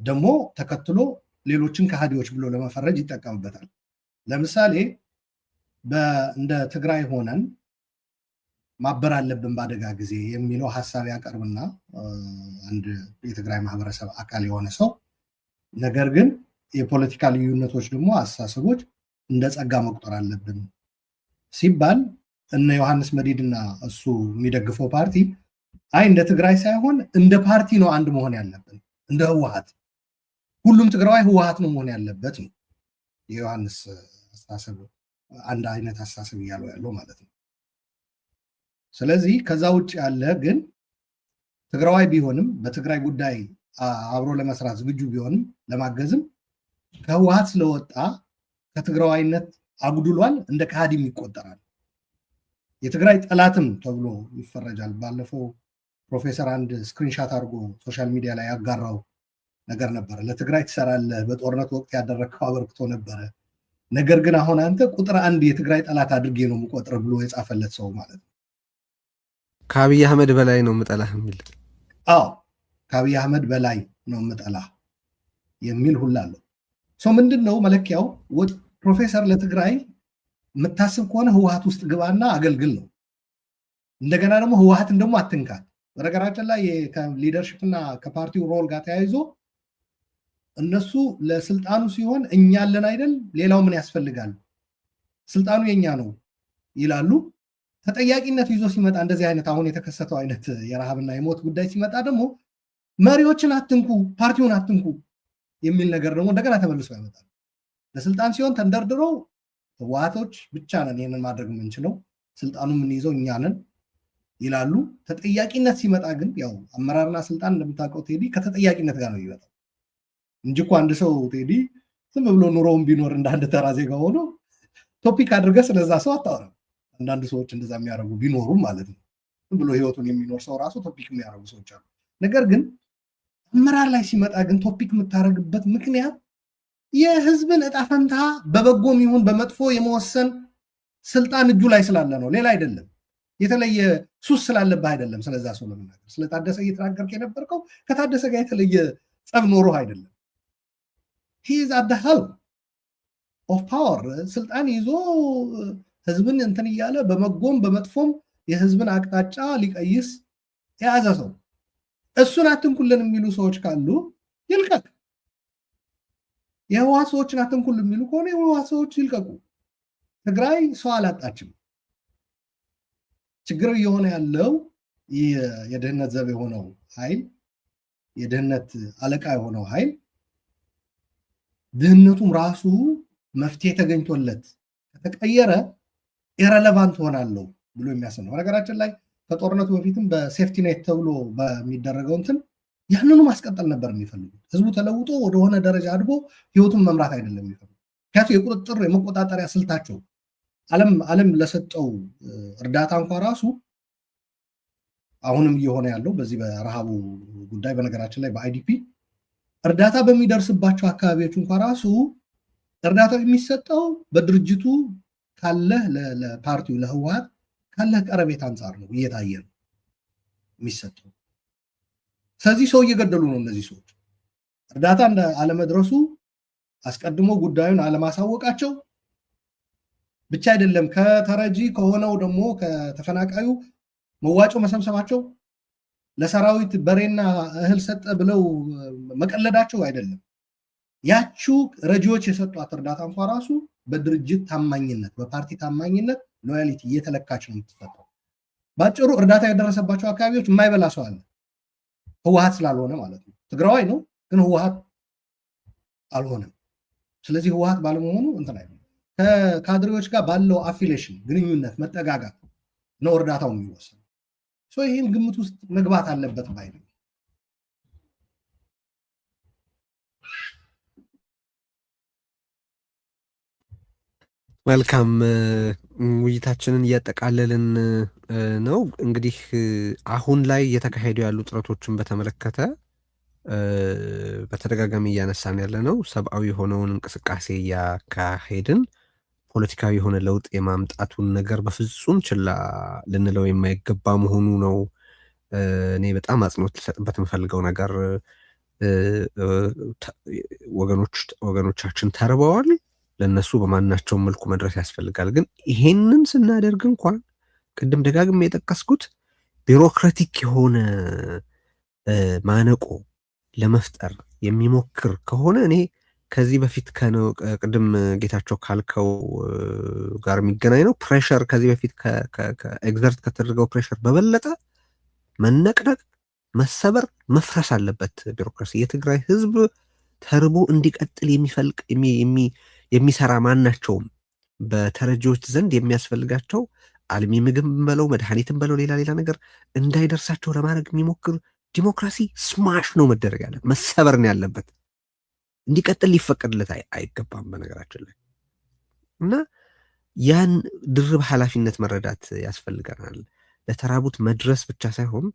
ደግሞ ተከትሎ ሌሎችን ከሃዲዎች ብሎ ለመፈረጅ ይጠቀምበታል። ለምሳሌ እንደ ትግራይ ሆነን ማበር አለብን በአደጋ ጊዜ የሚለው ሀሳብ ያቀርብና አንድ የትግራይ ማህበረሰብ አካል የሆነ ሰው ነገር ግን የፖለቲካ ልዩነቶች ደግሞ አስተሳሰቦች እንደ ጸጋ መቁጠር አለብን ሲባል እነ ዮሐንስ መዲድና እሱ የሚደግፈው ፓርቲ አይ እንደ ትግራይ ሳይሆን እንደ ፓርቲ ነው አንድ መሆን ያለብን፣ እንደ ህወሓት ሁሉም ትግራዋይ ህወሓት ነው መሆን ያለበት ነው የዮሐንስ አስተሳሰብ፣ አንድ አይነት አስተሳሰብ እያለው ያለው ማለት ነው። ስለዚህ ከዛ ውጭ ያለ ግን ትግራዋይ ቢሆንም በትግራይ ጉዳይ አብሮ ለመስራት ዝግጁ ቢሆንም ለማገዝም ከህወሓት ስለወጣ ከትግራዋይነት አጉድሏል፣ እንደ ከሃዲም ይቆጠራል፣ የትግራይ ጠላትም ተብሎ ይፈረጃል። ባለፈው ፕሮፌሰር አንድ ስክሪንሻት አድርጎ ሶሻል ሚዲያ ላይ ያጋራው ነገር ነበረ። ለትግራይ ትሰራለህ፣ በጦርነት ወቅት ያደረግከው አበርክቶ ነበረ፣ ነገር ግን አሁን አንተ ቁጥር አንድ የትግራይ ጠላት አድርጌ ነው የምቆጥር ብሎ የጻፈለት ሰው ማለት ነው። ከአብይ አህመድ በላይ ነው ምጠላህ የሚል አዎ፣ ከአብይ አህመድ በላይ ነው ምጠላህ የሚል ሁላ አለው። ሰው ምንድን ነው መለኪያው? ፕሮፌሰር ለትግራይ የምታስብ ከሆነ ህወሓት ውስጥ ግባና አገልግል ነው። እንደገና ደግሞ ህወሓትን ደግሞ አትንካት። በነገራችን ላይ ከሊደርሽፕ እና ከፓርቲው ሮል ጋር ተያይዞ እነሱ ለስልጣኑ ሲሆን እኛ አለን አይደል፣ ሌላው ምን ያስፈልጋል፣ ስልጣኑ የኛ ነው ይላሉ። ተጠያቂነት ይዞ ሲመጣ እንደዚህ አይነት አሁን የተከሰተው አይነት የረሃብና የሞት ጉዳይ ሲመጣ ደግሞ መሪዎችን አትንኩ፣ ፓርቲውን አትንኩ የሚል ነገር ደግሞ እንደገና ተመልሶ ያመጣል። ለስልጣን ሲሆን ተንደርድሮ ህወሓቶች ብቻ ነን ይህንን ማድረግ የምንችለው፣ ስልጣኑ የምንይዘው እኛ ነን ይላሉ። ተጠያቂነት ሲመጣ ግን ያው አመራርና ስልጣን እንደምታውቀው ቴዲ ከተጠያቂነት ጋር ነው ይመጣው እንጂ እኮ አንድ ሰው ቴዲ ዝም ብሎ ኑሮውን ቢኖር እንደ አንድ ተራ ዜጋ ሆኖ ቶፒክ አድርገህ ስለዛ ሰው አታወራም። አንዳንድ ሰዎች እንደዛ የሚያደርጉ ቢኖሩም ማለት ነው። ዝም ብሎ ህይወቱን የሚኖር ሰው ራሱ ቶፒክ የሚያደርጉ ሰዎች አሉ። ነገር ግን አመራር ላይ ሲመጣ ግን ቶፒክ የምታደርግበት ምክንያት የህዝብን እጣ ፈንታ በበጎም ይሁን በመጥፎ የመወሰን ስልጣን እጁ ላይ ስላለ ነው። ሌላ አይደለም። የተለየ ሱስ ስላለብህ አይደለም። ስለዛ ሰው ለመናገር ስለታደሰ እየተናገርክ የነበርከው ከታደሰ ጋር የተለየ ጸብ ኖሮህ አይደለም። he is at the helm of power ስልጣን ይዞ ህዝብን እንትን እያለ በመጎም በመጥፎም የህዝብን አቅጣጫ ሊቀይስ የያዘ ሰው። እሱን አትንኩልን የሚሉ ሰዎች ካሉ ይልቀቅ። የህወሓት ሰዎችን አትንኩልን የሚሉ ከሆነ የህወሓት ሰዎች ይልቀቁ። ትግራይ ሰው አላጣችም። ችግር እየሆነ ያለው የደህንነት ዘብ የሆነው ኃይል፣ የደህንነት አለቃ የሆነው ኃይል ድህነቱም ራሱ መፍትሄ ተገኝቶለት ከተቀየረ ኢረለቫንት ሆናለሁ ብሎ የሚያስብ ነው። ነገራችን ላይ ከጦርነቱ በፊትም በሴፍቲኔት ተብሎ በሚደረገው እንትን ያንኑ ማስቀጠል ነበር የሚፈልጉት። ህዝቡ ተለውጦ ወደሆነ ደረጃ አድጎ ህይወቱን መምራት አይደለም የሚፈልጉት። ምክንያቱም የቁጥጥር የመቆጣጠሪያ ስልታቸው ዓለም ለሰጠው እርዳታ እንኳ ራሱ አሁንም እየሆነ ያለው በዚህ በረሃቡ ጉዳይ በነገራችን ላይ በአይዲፒ እርዳታ በሚደርስባቸው አካባቢዎች እንኳ ራሱ እርዳታው የሚሰጠው በድርጅቱ ካለህ ለፓርቲው ለህወሓት ካለህ ቀረቤት አንጻር ነው እየታየ ነው የሚሰጠው። ስለዚህ ሰው እየገደሉ ነው እነዚህ ሰዎች። እርዳታ እንደ አለመድረሱ አስቀድሞ ጉዳዩን አለማሳወቃቸው ብቻ አይደለም፣ ከተረጂ ከሆነው ደግሞ ከተፈናቃዩ መዋጮ መሰብሰባቸው፣ ለሰራዊት በሬና እህል ሰጠ ብለው መቀለዳቸው አይደለም። ያቺው ረጂዎች የሰጧት እርዳታ እንኳ ራሱ በድርጅት ታማኝነት በፓርቲ ታማኝነት ሎያሊቲ እየተለካች ነው የምትሰጠው። ባጭሩ እርዳታ የደረሰባቸው አካባቢዎች የማይበላ ሰው አለ፣ ህወሓት ስላልሆነ ማለት ነው። ትግራዋይ ነው ግን ህወሓት አልሆነም። ስለዚህ ህወሓት ባለመሆኑ እንትን አይደለም። ከካድሬዎች ጋር ባለው አፊሌሽን ግንኙነት መጠጋጋት ነው እርዳታው የሚወሰነው። ይህም ግምት ውስጥ መግባት አለበት ባይ ነው። መልካም ውይይታችንን እያጠቃለልን ነው። እንግዲህ አሁን ላይ እየተካሄዱ ያሉ ጥረቶችን በተመለከተ በተደጋጋሚ እያነሳን ያለ ነው። ሰብአዊ የሆነውን እንቅስቃሴ እያካሄድን ፖለቲካዊ የሆነ ለውጥ የማምጣቱን ነገር በፍጹም ችላ ልንለው የማይገባ መሆኑ ነው እኔ በጣም አጽንኦት ልሰጥበት የምፈልገው ነገር። ወገኖቻችን ተርበዋል። ለነሱ በማናቸውም መልኩ መድረስ ያስፈልጋል። ግን ይሄንን ስናደርግ እንኳን ቅድም ደጋግሜ የጠቀስኩት ቢሮክራቲክ የሆነ ማነቆ ለመፍጠር የሚሞክር ከሆነ እኔ ከዚህ በፊት ቅድም ጌታቸው ካልከው ጋር የሚገናኝ ነው። ፕሬሸር ከዚህ በፊት ኤግዘርት ከተደረገው ፕሬሸር በበለጠ መነቅነቅ፣ መሰበር፣ መፍረስ አለበት ቢሮክራሲ። የትግራይ ህዝብ ተርቦ እንዲቀጥል የሚፈልቅ የሚሰራ ማናቸውም በተረጂዎች ዘንድ የሚያስፈልጋቸው አልሚ ምግብ በለው መድኃኒትን በለው ሌላ ነገር እንዳይደርሳቸው ለማድረግ የሚሞክር ዲሞክራሲ ስማሽ ነው መደረግ ያለበት፣ መሰበር ነው ያለበት። እንዲቀጥል ሊፈቀድለት አይገባም በነገራችን ላይ። እና ያን ድርብ ኃላፊነት መረዳት ያስፈልገናል። ለተራቡት መድረስ ብቻ ሳይሆን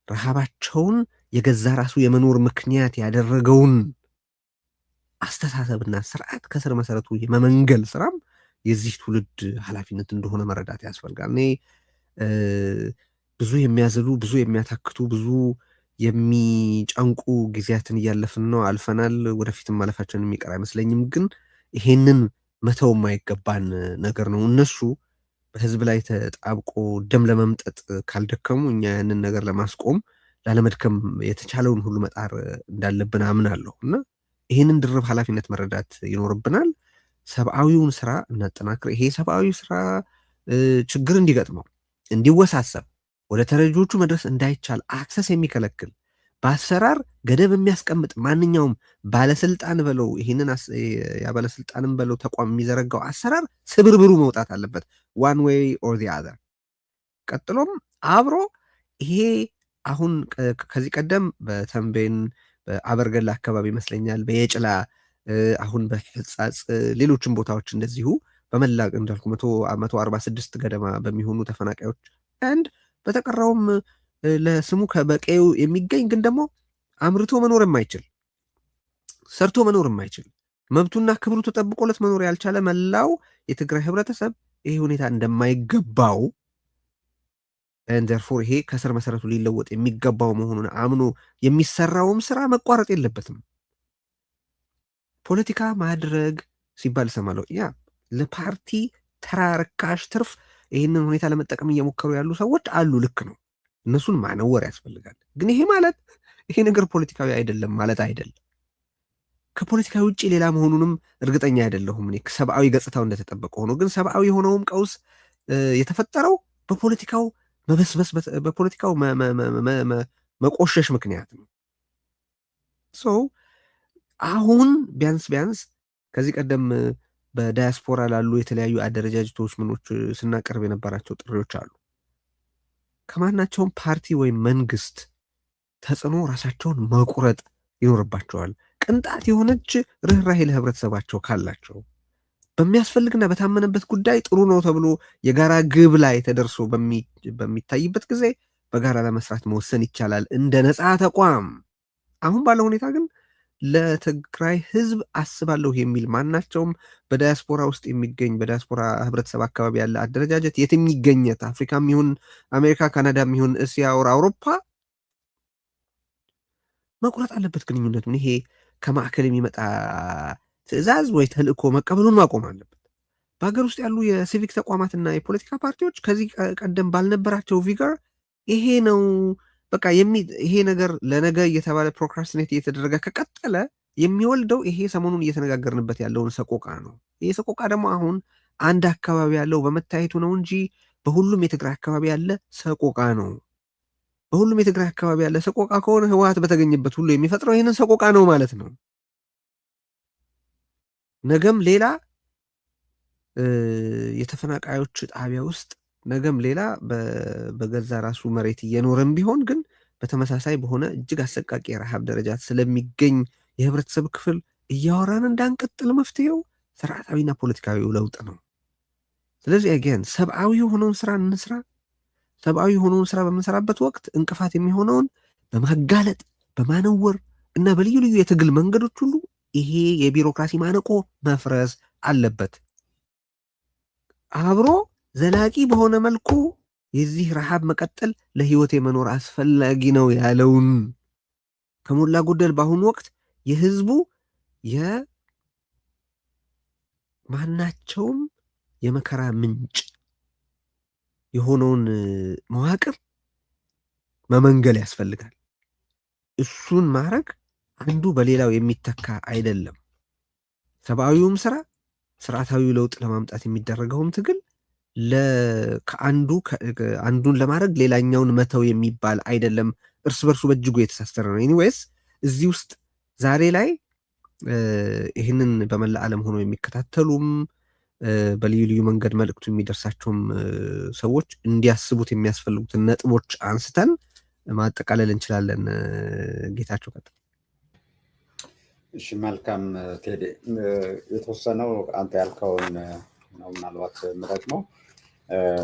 ረሃባቸውን የገዛ ራሱ የመኖር ምክንያት ያደረገውን አስተሳሰብና ስርዓት ከስር መሰረቱ የመመንገል ስራም የዚህ ትውልድ ኃላፊነት እንደሆነ መረዳት ያስፈልጋል። እኔ ብዙ የሚያዝሉ፣ ብዙ የሚያታክቱ፣ ብዙ የሚጨንቁ ጊዜያትን እያለፍን ነው፣ አልፈናል። ወደፊትም ማለፋችን የሚቀር አይመስለኝም። ግን ይሄንን መተው የማይገባን ነገር ነው። እነሱ በህዝብ ላይ ተጣብቆ ደም ለመምጠጥ ካልደከሙ እኛ ያንን ነገር ለማስቆም ላለመድከም የተቻለውን ሁሉ መጣር እንዳለብን አምናለሁ እና ይህንን ድርብ ኃላፊነት መረዳት ይኖርብናል። ሰብአዊውን ስራ እናጠናክር። ይሄ ሰብአዊ ስራ ችግር እንዲገጥመው እንዲወሳሰብ ወደ ተረጂዎቹ መድረስ እንዳይቻል አክሰስ የሚከለክል በአሰራር ገደብ የሚያስቀምጥ ማንኛውም ባለስልጣን በለው ይህንን ባለስልጣንም በለው ተቋም የሚዘረጋው አሰራር ስብርብሩ መውጣት አለበት፣ ዋን ዌይ ኦር ዚ አዘር። ቀጥሎም አብሮ ይሄ አሁን ከዚህ ቀደም በተንቤን በአበርገላ አካባቢ ይመስለኛል፣ በየጭላ አሁን በሕጻጽ ሌሎችም ቦታዎች እንደዚሁ በመላ እንዳልኩ 146 ገደማ በሚሆኑ ተፈናቃዮች አንድ በተቀራውም ለስሙ ከበቀዩ የሚገኝ ግን ደግሞ አምርቶ መኖር የማይችል ሰርቶ መኖር የማይችል መብቱና ክብሩ ተጠብቆለት መኖር ያልቻለ መላው የትግራይ ህብረተሰብ ይሄ ሁኔታ እንደማይገባው እንደርፎር ይሄ ከስር መሰረቱ ሊለወጥ የሚገባው መሆኑን አምኖ የሚሰራውም ስራ መቋረጥ የለበትም። ፖለቲካ ማድረግ ሲባል ሰማለው ያ ለፓርቲ ተራ ርካሽ ትርፍ ይህንን ሁኔታ ለመጠቀም እየሞከሩ ያሉ ሰዎች አሉ። ልክ ነው፣ እነሱን ማነወር ያስፈልጋል። ግን ይሄ ማለት ይሄ ነገር ፖለቲካዊ አይደለም ማለት አይደለም። ከፖለቲካዊ ውጭ ሌላ መሆኑንም እርግጠኛ አይደለሁም እኔ። ሰብአዊ ገጽታው እንደተጠበቀ ሆኖ ግን ሰብአዊ የሆነውም ቀውስ የተፈጠረው በፖለቲካው መበስበስ፣ በፖለቲካው መቆሸሽ ምክንያት ነው። አሁን ቢያንስ ከዚህ ቀደም በዳያስፖራ ላሉ የተለያዩ አደረጃጀቶች ምኖች ስናቀርብ የነበራቸው ጥሪዎች አሉ። ከማናቸውም ፓርቲ ወይም መንግስት ተጽዕኖ ራሳቸውን መቁረጥ ይኖርባቸዋል። ቅንጣት የሆነች ርኅራሄ ለህብረተሰባቸው ካላቸው በሚያስፈልግና በታመነበት ጉዳይ ጥሩ ነው ተብሎ የጋራ ግብ ላይ ተደርሶ በሚታይበት ጊዜ በጋራ ለመስራት መወሰን ይቻላል እንደ ነፃ ተቋም። አሁን ባለው ሁኔታ ግን ለትግራይ ህዝብ አስባለሁ የሚል ማናቸውም በዳያስፖራ ውስጥ የሚገኝ በዳያስፖራ ህብረተሰብ አካባቢ ያለ አደረጃጀት የትም ይገኘት አፍሪካም ይሁን አሜሪካ፣ ካናዳም ይሁን እስያ ወር አውሮፓ መቁረጥ አለበት ግንኙነቱን። ይሄ ከማዕከል የሚመጣ ትዕዛዝ ወይ ተልእኮ መቀበሉን ማቆም አለበት። በሀገር ውስጥ ያሉ የሲቪክ ተቋማትና የፖለቲካ ፓርቲዎች ከዚህ ቀደም ባልነበራቸው ቪገር ይሄ ነው በቃ ይሄ ነገር ለነገ እየተባለ ፕሮክራስቲኔት እየተደረገ ከቀጠለ የሚወልደው ይሄ ሰሞኑን እየተነጋገርንበት ያለውን ሰቆቃ ነው። ይሄ ሰቆቃ ደግሞ አሁን አንድ አካባቢ ያለው በመታየቱ ነው እንጂ በሁሉም የትግራይ አካባቢ ያለ ሰቆቃ ነው። በሁሉም የትግራይ አካባቢ ያለ ሰቆቃ ከሆነ ህወሓት በተገኘበት ሁሉ የሚፈጥረው ይህንን ሰቆቃ ነው ማለት ነው። ነገም ሌላ የተፈናቃዮች ጣቢያ ውስጥ ነገም ሌላ በገዛ ራሱ መሬት እየኖረም ቢሆን ግን በተመሳሳይ በሆነ እጅግ አሰቃቂ የረሃብ ደረጃ ስለሚገኝ የህብረተሰብ ክፍል እያወራን እንዳንቀጥል መፍትሄው ስርዓታዊና ፖለቲካዊ ለውጥ ነው። ስለዚህ አገን ሰብአዊ የሆነውን ስራ እንስራ። ሰብአዊ የሆነውን ስራ በምንሰራበት ወቅት እንቅፋት የሚሆነውን በማጋለጥ በማነወር እና በልዩ ልዩ የትግል መንገዶች ሁሉ ይሄ የቢሮክራሲ ማነቆ መፍረስ አለበት። አብሮ ዘላቂ በሆነ መልኩ የዚህ ረሃብ መቀጠል ለህይወት የመኖር አስፈላጊ ነው ያለውን ከሞላ ጎደል በአሁኑ ወቅት የህዝቡ የማናቸውም የመከራ ምንጭ የሆነውን መዋቅር መመንገል ያስፈልጋል። እሱን ማድረግ አንዱ በሌላው የሚተካ አይደለም። ሰብአዊውም ስራ፣ ስርዓታዊ ለውጥ ለማምጣት የሚደረገውም ትግል አንዱን ለማድረግ ሌላኛውን መተው የሚባል አይደለም። እርስ በርሱ በእጅጉ የተሳሰረ ነው። ኤኒዌይስ እዚህ ውስጥ ዛሬ ላይ ይህንን በመላ ዓለም ሆኖ የሚከታተሉም በልዩ ልዩ መንገድ መልእክቱ የሚደርሳቸውም ሰዎች እንዲያስቡት የሚያስፈልጉትን ነጥቦች አንስተን ማጠቃለል እንችላለን። ጌታቸው ቀጥል። እሺ፣ መልካም ቴዲ። የተወሰነው አንተ ያልከውን ነው ምናልባት የምደግመው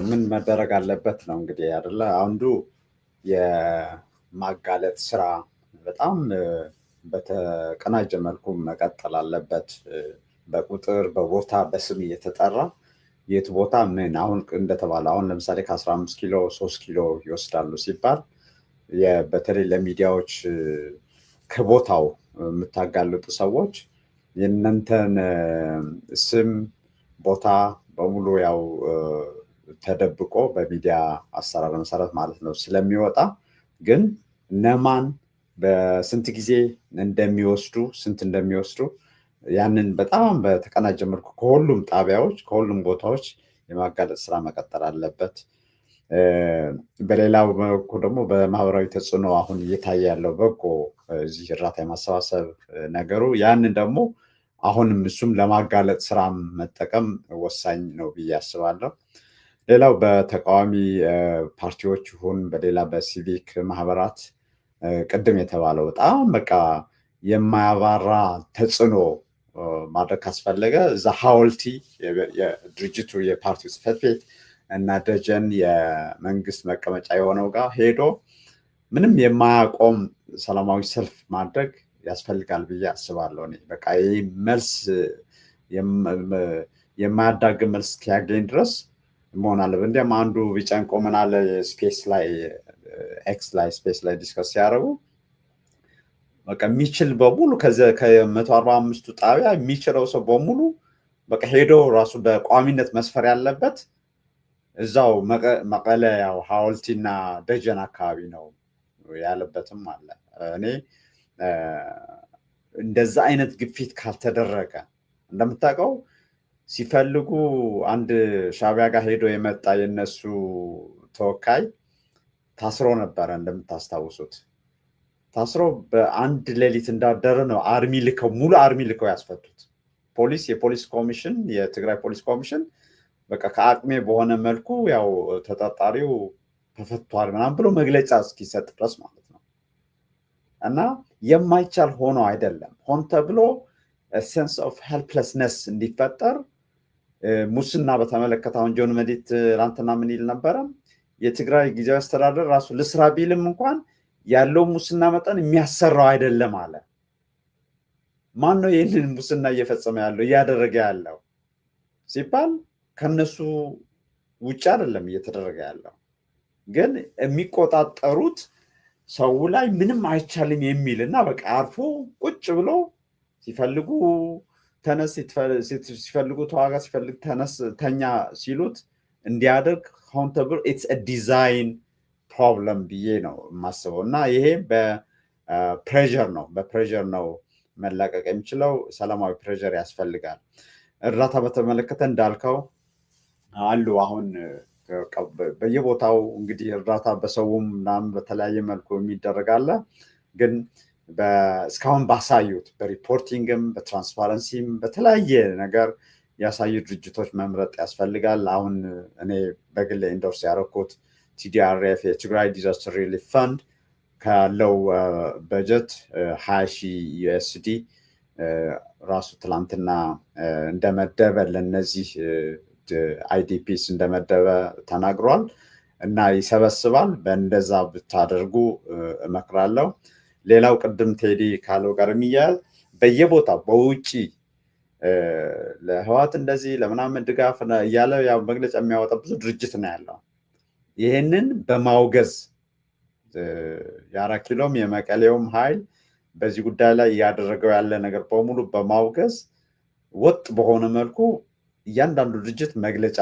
ምን መደረግ አለበት ነው እንግዲህ አይደለ። አንዱ የማጋለጥ ስራ በጣም በተቀናጀ መልኩ መቀጠል አለበት። በቁጥር በቦታ በስም እየተጠራ የት ቦታ ምን አሁን እንደተባለ አሁን ለምሳሌ ከ15 ኪሎ 3 ኪሎ ይወስዳሉ ሲባል በተለይ ለሚዲያዎች ከቦታው የምታጋልጡ ሰዎች የእናንተን ስም ቦታ በሙሉ ያው ተደብቆ በሚዲያ አሰራር መሰረት ማለት ነው ስለሚወጣ ግን እነማን በስንት ጊዜ ስንት እንደሚወስዱ ያንን በጣም በተቀናጀ መልኩ ከሁሉም ጣቢያዎች ከሁሉም ቦታዎች የማጋለጥ ስራ መቀጠል አለበት። በሌላው መልኩ ደግሞ በማህበራዊ ተጽዕኖ አሁን እየታየ ያለው በጎ እዚህ እርዳታ የማሰባሰብ ነገሩ ያንን ደግሞ አሁንም እሱም ለማጋለጥ ስራ መጠቀም ወሳኝ ነው ብዬ አስባለሁ። ሌላው በተቃዋሚ ፓርቲዎች ይሁን በሌላ በሲቪክ ማህበራት ቅድም የተባለው በጣም በቃ የማያባራ ተጽዕኖ ማድረግ ካስፈለገ እዛ ሐውልቲ የድርጅቱ የፓርቲው ጽሕፈት ቤት እና ደጀን የመንግስት መቀመጫ የሆነው ጋር ሄዶ ምንም የማያቆም ሰላማዊ ሰልፍ ማድረግ ያስፈልጋል ብዬ አስባለሁ። እኔ በቃ ይህ መልስ የማያዳግም መልስ እስኪያገኝ ድረስ መሆን አለበት። እንዲያም አንዱ ቢጨንቆ ምን አለ ስፔስ ላይ ስፔስ ላይ ዲስከስ ሲያደርጉ በቃ የሚችል በሙሉ ከ145ቱ ጣቢያ የሚችለው ሰው በሙሉ በቃ ሄዶ ራሱ በቋሚነት መስፈር ያለበት እዛው መቀለ ያው ሐውልቲና ደጀን አካባቢ ነው ያለበትም አለ። እኔ እንደዛ አይነት ግፊት ካልተደረገ እንደምታውቀው ሲፈልጉ አንድ ሻዕቢያ ጋር ሄዶ የመጣ የነሱ ተወካይ ታስሮ ነበረ። እንደምታስታውሱት ታስሮ በአንድ ሌሊት እንዳደረ ነው ሙሉ አርሚ ልከው ያስፈቱት። የፖሊስ ኮሚሽን የትግራይ ፖሊስ ኮሚሽን በቃ ከአቅሜ በሆነ መልኩ ያው ተጠርጣሪው ተፈቷል ምናምን ብሎ መግለጫ እስኪሰጥ ድረስ ማለት ነው። እና የማይቻል ሆኖ አይደለም፣ ሆን ተብሎ ሴንስ ኦፍ ሄልፕለስነስ እንዲፈጠር ሙስና በተመለከተ አሁን ጆን መዲድ ትናንትና ምን ይል ነበረ? የትግራይ ጊዜያዊ አስተዳደር ራሱ ልስራ ቢልም እንኳን ያለው ሙስና መጠን የሚያሰራው አይደለም አለ። ማን ነው ይህንን ሙስና እየፈጸመ ያለው እያደረገ ያለው ሲባል ከነሱ ውጭ አይደለም እየተደረገ ያለው፣ ግን የሚቆጣጠሩት ሰው ላይ ምንም አይቻልም የሚል እና በቃ አርፎ ቁጭ ብሎ ሲፈልጉ ተነስ፣ ሲፈልጉ ተዋጋ፣ ሲፈልግ ተነስ ተኛ ሲሉት እንዲያደርግ ሆን ተብሎ ኢትስ አ ዲዛይን ፕሮብለም ብዬ ነው የማስበው። እና ይሄ በፕሬዠር ነው መላቀቅ የሚችለው። ሰላማዊ ፕሬዠር ያስፈልጋል። እርዳታ በተመለከተ እንዳልከው አሉ አሁን በየቦታው እንግዲህ እርዳታ በሰውም ምናምን በተለያየ መልኩ የሚደረግ አለ። ግን እስካሁን ባሳዩት በሪፖርቲንግም በትራንስፓረንሲም በተለያየ ነገር ያሳዩ ድርጅቶች መምረጥ ያስፈልጋል። አሁን እኔ በግል ኢንዶርስ ያደረኩት TDRF የትግራይ ዲዛስተር ሪሊፍ ፈንድ ካለው በጀት 20,000 USD ራሱ ትላንትና እንደመደበ ለነዚህ IDPs እንደመደበ ተናግሯል እና ይሰበስባል። በእንደዛ ብታደርጉ እመክራለሁ። ሌላው ቅድም ቴዲ ካለው ጋር የሚያያዝ በየቦታው በውጪ ለህዋት እንደዚህ ለምናምን ድጋፍ እያለ ያው መግለጫ የሚያወጣ ብዙ ድርጅት ነው ያለው። ይህንን በማውገዝ የ4 ኪሎም የመቀሌውም ኃይል በዚህ ጉዳይ ላይ እያደረገው ያለ ነገር በሙሉ በማውገዝ ወጥ በሆነ መልኩ እያንዳንዱ ድርጅት መግለጫ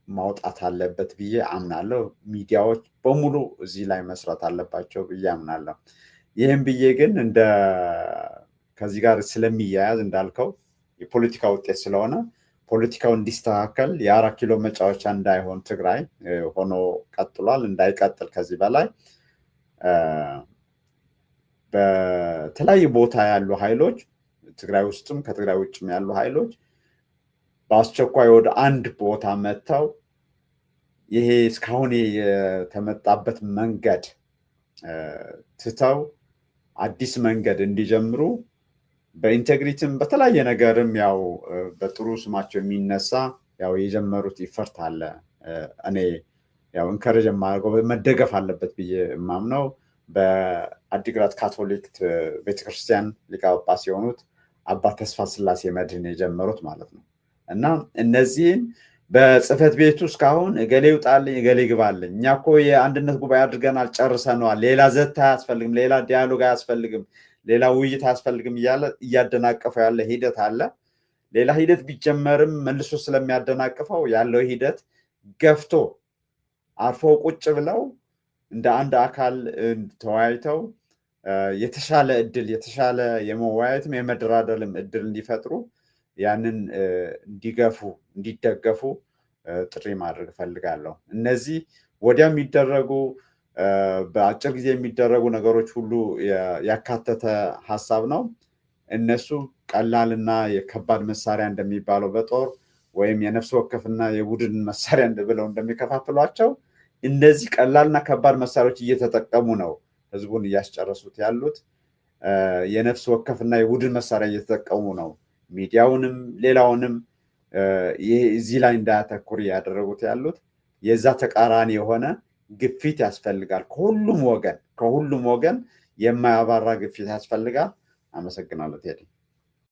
ማውጣት አለበት ብዬ አምናለሁ። ሚዲያዎች በሙሉ እዚህ ላይ መስራት አለባቸው ብዬ አምናለሁ። ይህም ብዬ ግን ከዚህ ጋር ስለሚያያዝ እንዳልከው የፖለቲካ ውጤት ስለሆነ ፖለቲካው እንዲስተካከል የ4 ኪሎ መጫወቻ እንዳይሆን ትግራይ ሆኖ ቀጥሏል። እንዳይቀጥል ከዚህ በላይ በተለያየ ቦታ ያሉ ኃይሎች ትግራይ ውስጥም ከትግራይ ውጭም ያሉ ኃይሎች በአስቸኳይ ወደ አንድ ቦታ መጥተው ይሄ እስካሁን የተመጣበት መንገድ ትተው አዲስ መንገድ እንዲጀምሩ በኢንቴግሪቲም በተለያየ ነገርም ያው በጥሩ ስማቸው የሚነሳ ያው የጀመሩት ይፈርት አለ። እኔ ያው እንከረጅ ማድረገው መደገፍ አለበት ብዬ ማምነው በአዲግራት ካቶሊክ ቤተክርስቲያን ሊቀ ጳጳስ የሆኑት አባ ተስፋ ስላሴ መድህን የጀመሩት ማለት ነው። እና እነዚህን በጽህፈት ቤቱ እስካሁን እገሌ ይውጣልኝ እገሌ ይግባልኝ፣ እኛ እኮ የአንድነት ጉባኤ አድርገናል ጨርሰነዋል፣ ሌላ ዘት አያስፈልግም፣ ሌላ ዲያሎግ አያስፈልግም፣ ሌላ ውይይት አያስፈልግም እያለ እያደናቀፈው ያለ ሂደት አለ። ሌላ ሂደት ቢጀመርም መልሶ ስለሚያደናቅፈው ያለው ሂደት ገፍቶ አርፎ ቁጭ ብለው እንደ አንድ አካል ተወያይተው የተሻለ እድል የተሻለ የመወያየትም የመደራደርም እድል እንዲፈጥሩ ያንን እንዲገፉ እንዲደገፉ ጥሪ ማድረግ ፈልጋለሁ። እነዚህ ወዲያ የሚደረጉ በአጭር ጊዜ የሚደረጉ ነገሮች ሁሉ ያካተተ ሐሳብ ነው። እነሱ ቀላልና የከባድ መሳሪያ እንደሚባለው በጦር ወይም የነፍስ ወከፍና የቡድን መሳሪያ ብለው እንደሚከፋፍሏቸው እነዚህ ቀላልና ከባድ መሳሪያዎች እየተጠቀሙ ነው ህዝቡን እያስጨረሱት ያሉት። የነፍስ ወከፍና የቡድን መሳሪያ እየተጠቀሙ ነው ሚዲያውንም ሌላውንም እዚህ ላይ እንዳያተኩር ያደረጉት ያሉት። የዛ ተቃራኒ የሆነ ግፊት ያስፈልጋል። ከሁሉም ወገን የማያባራ ግፊት ያስፈልጋል። አመሰግናለሁ ቴዲ።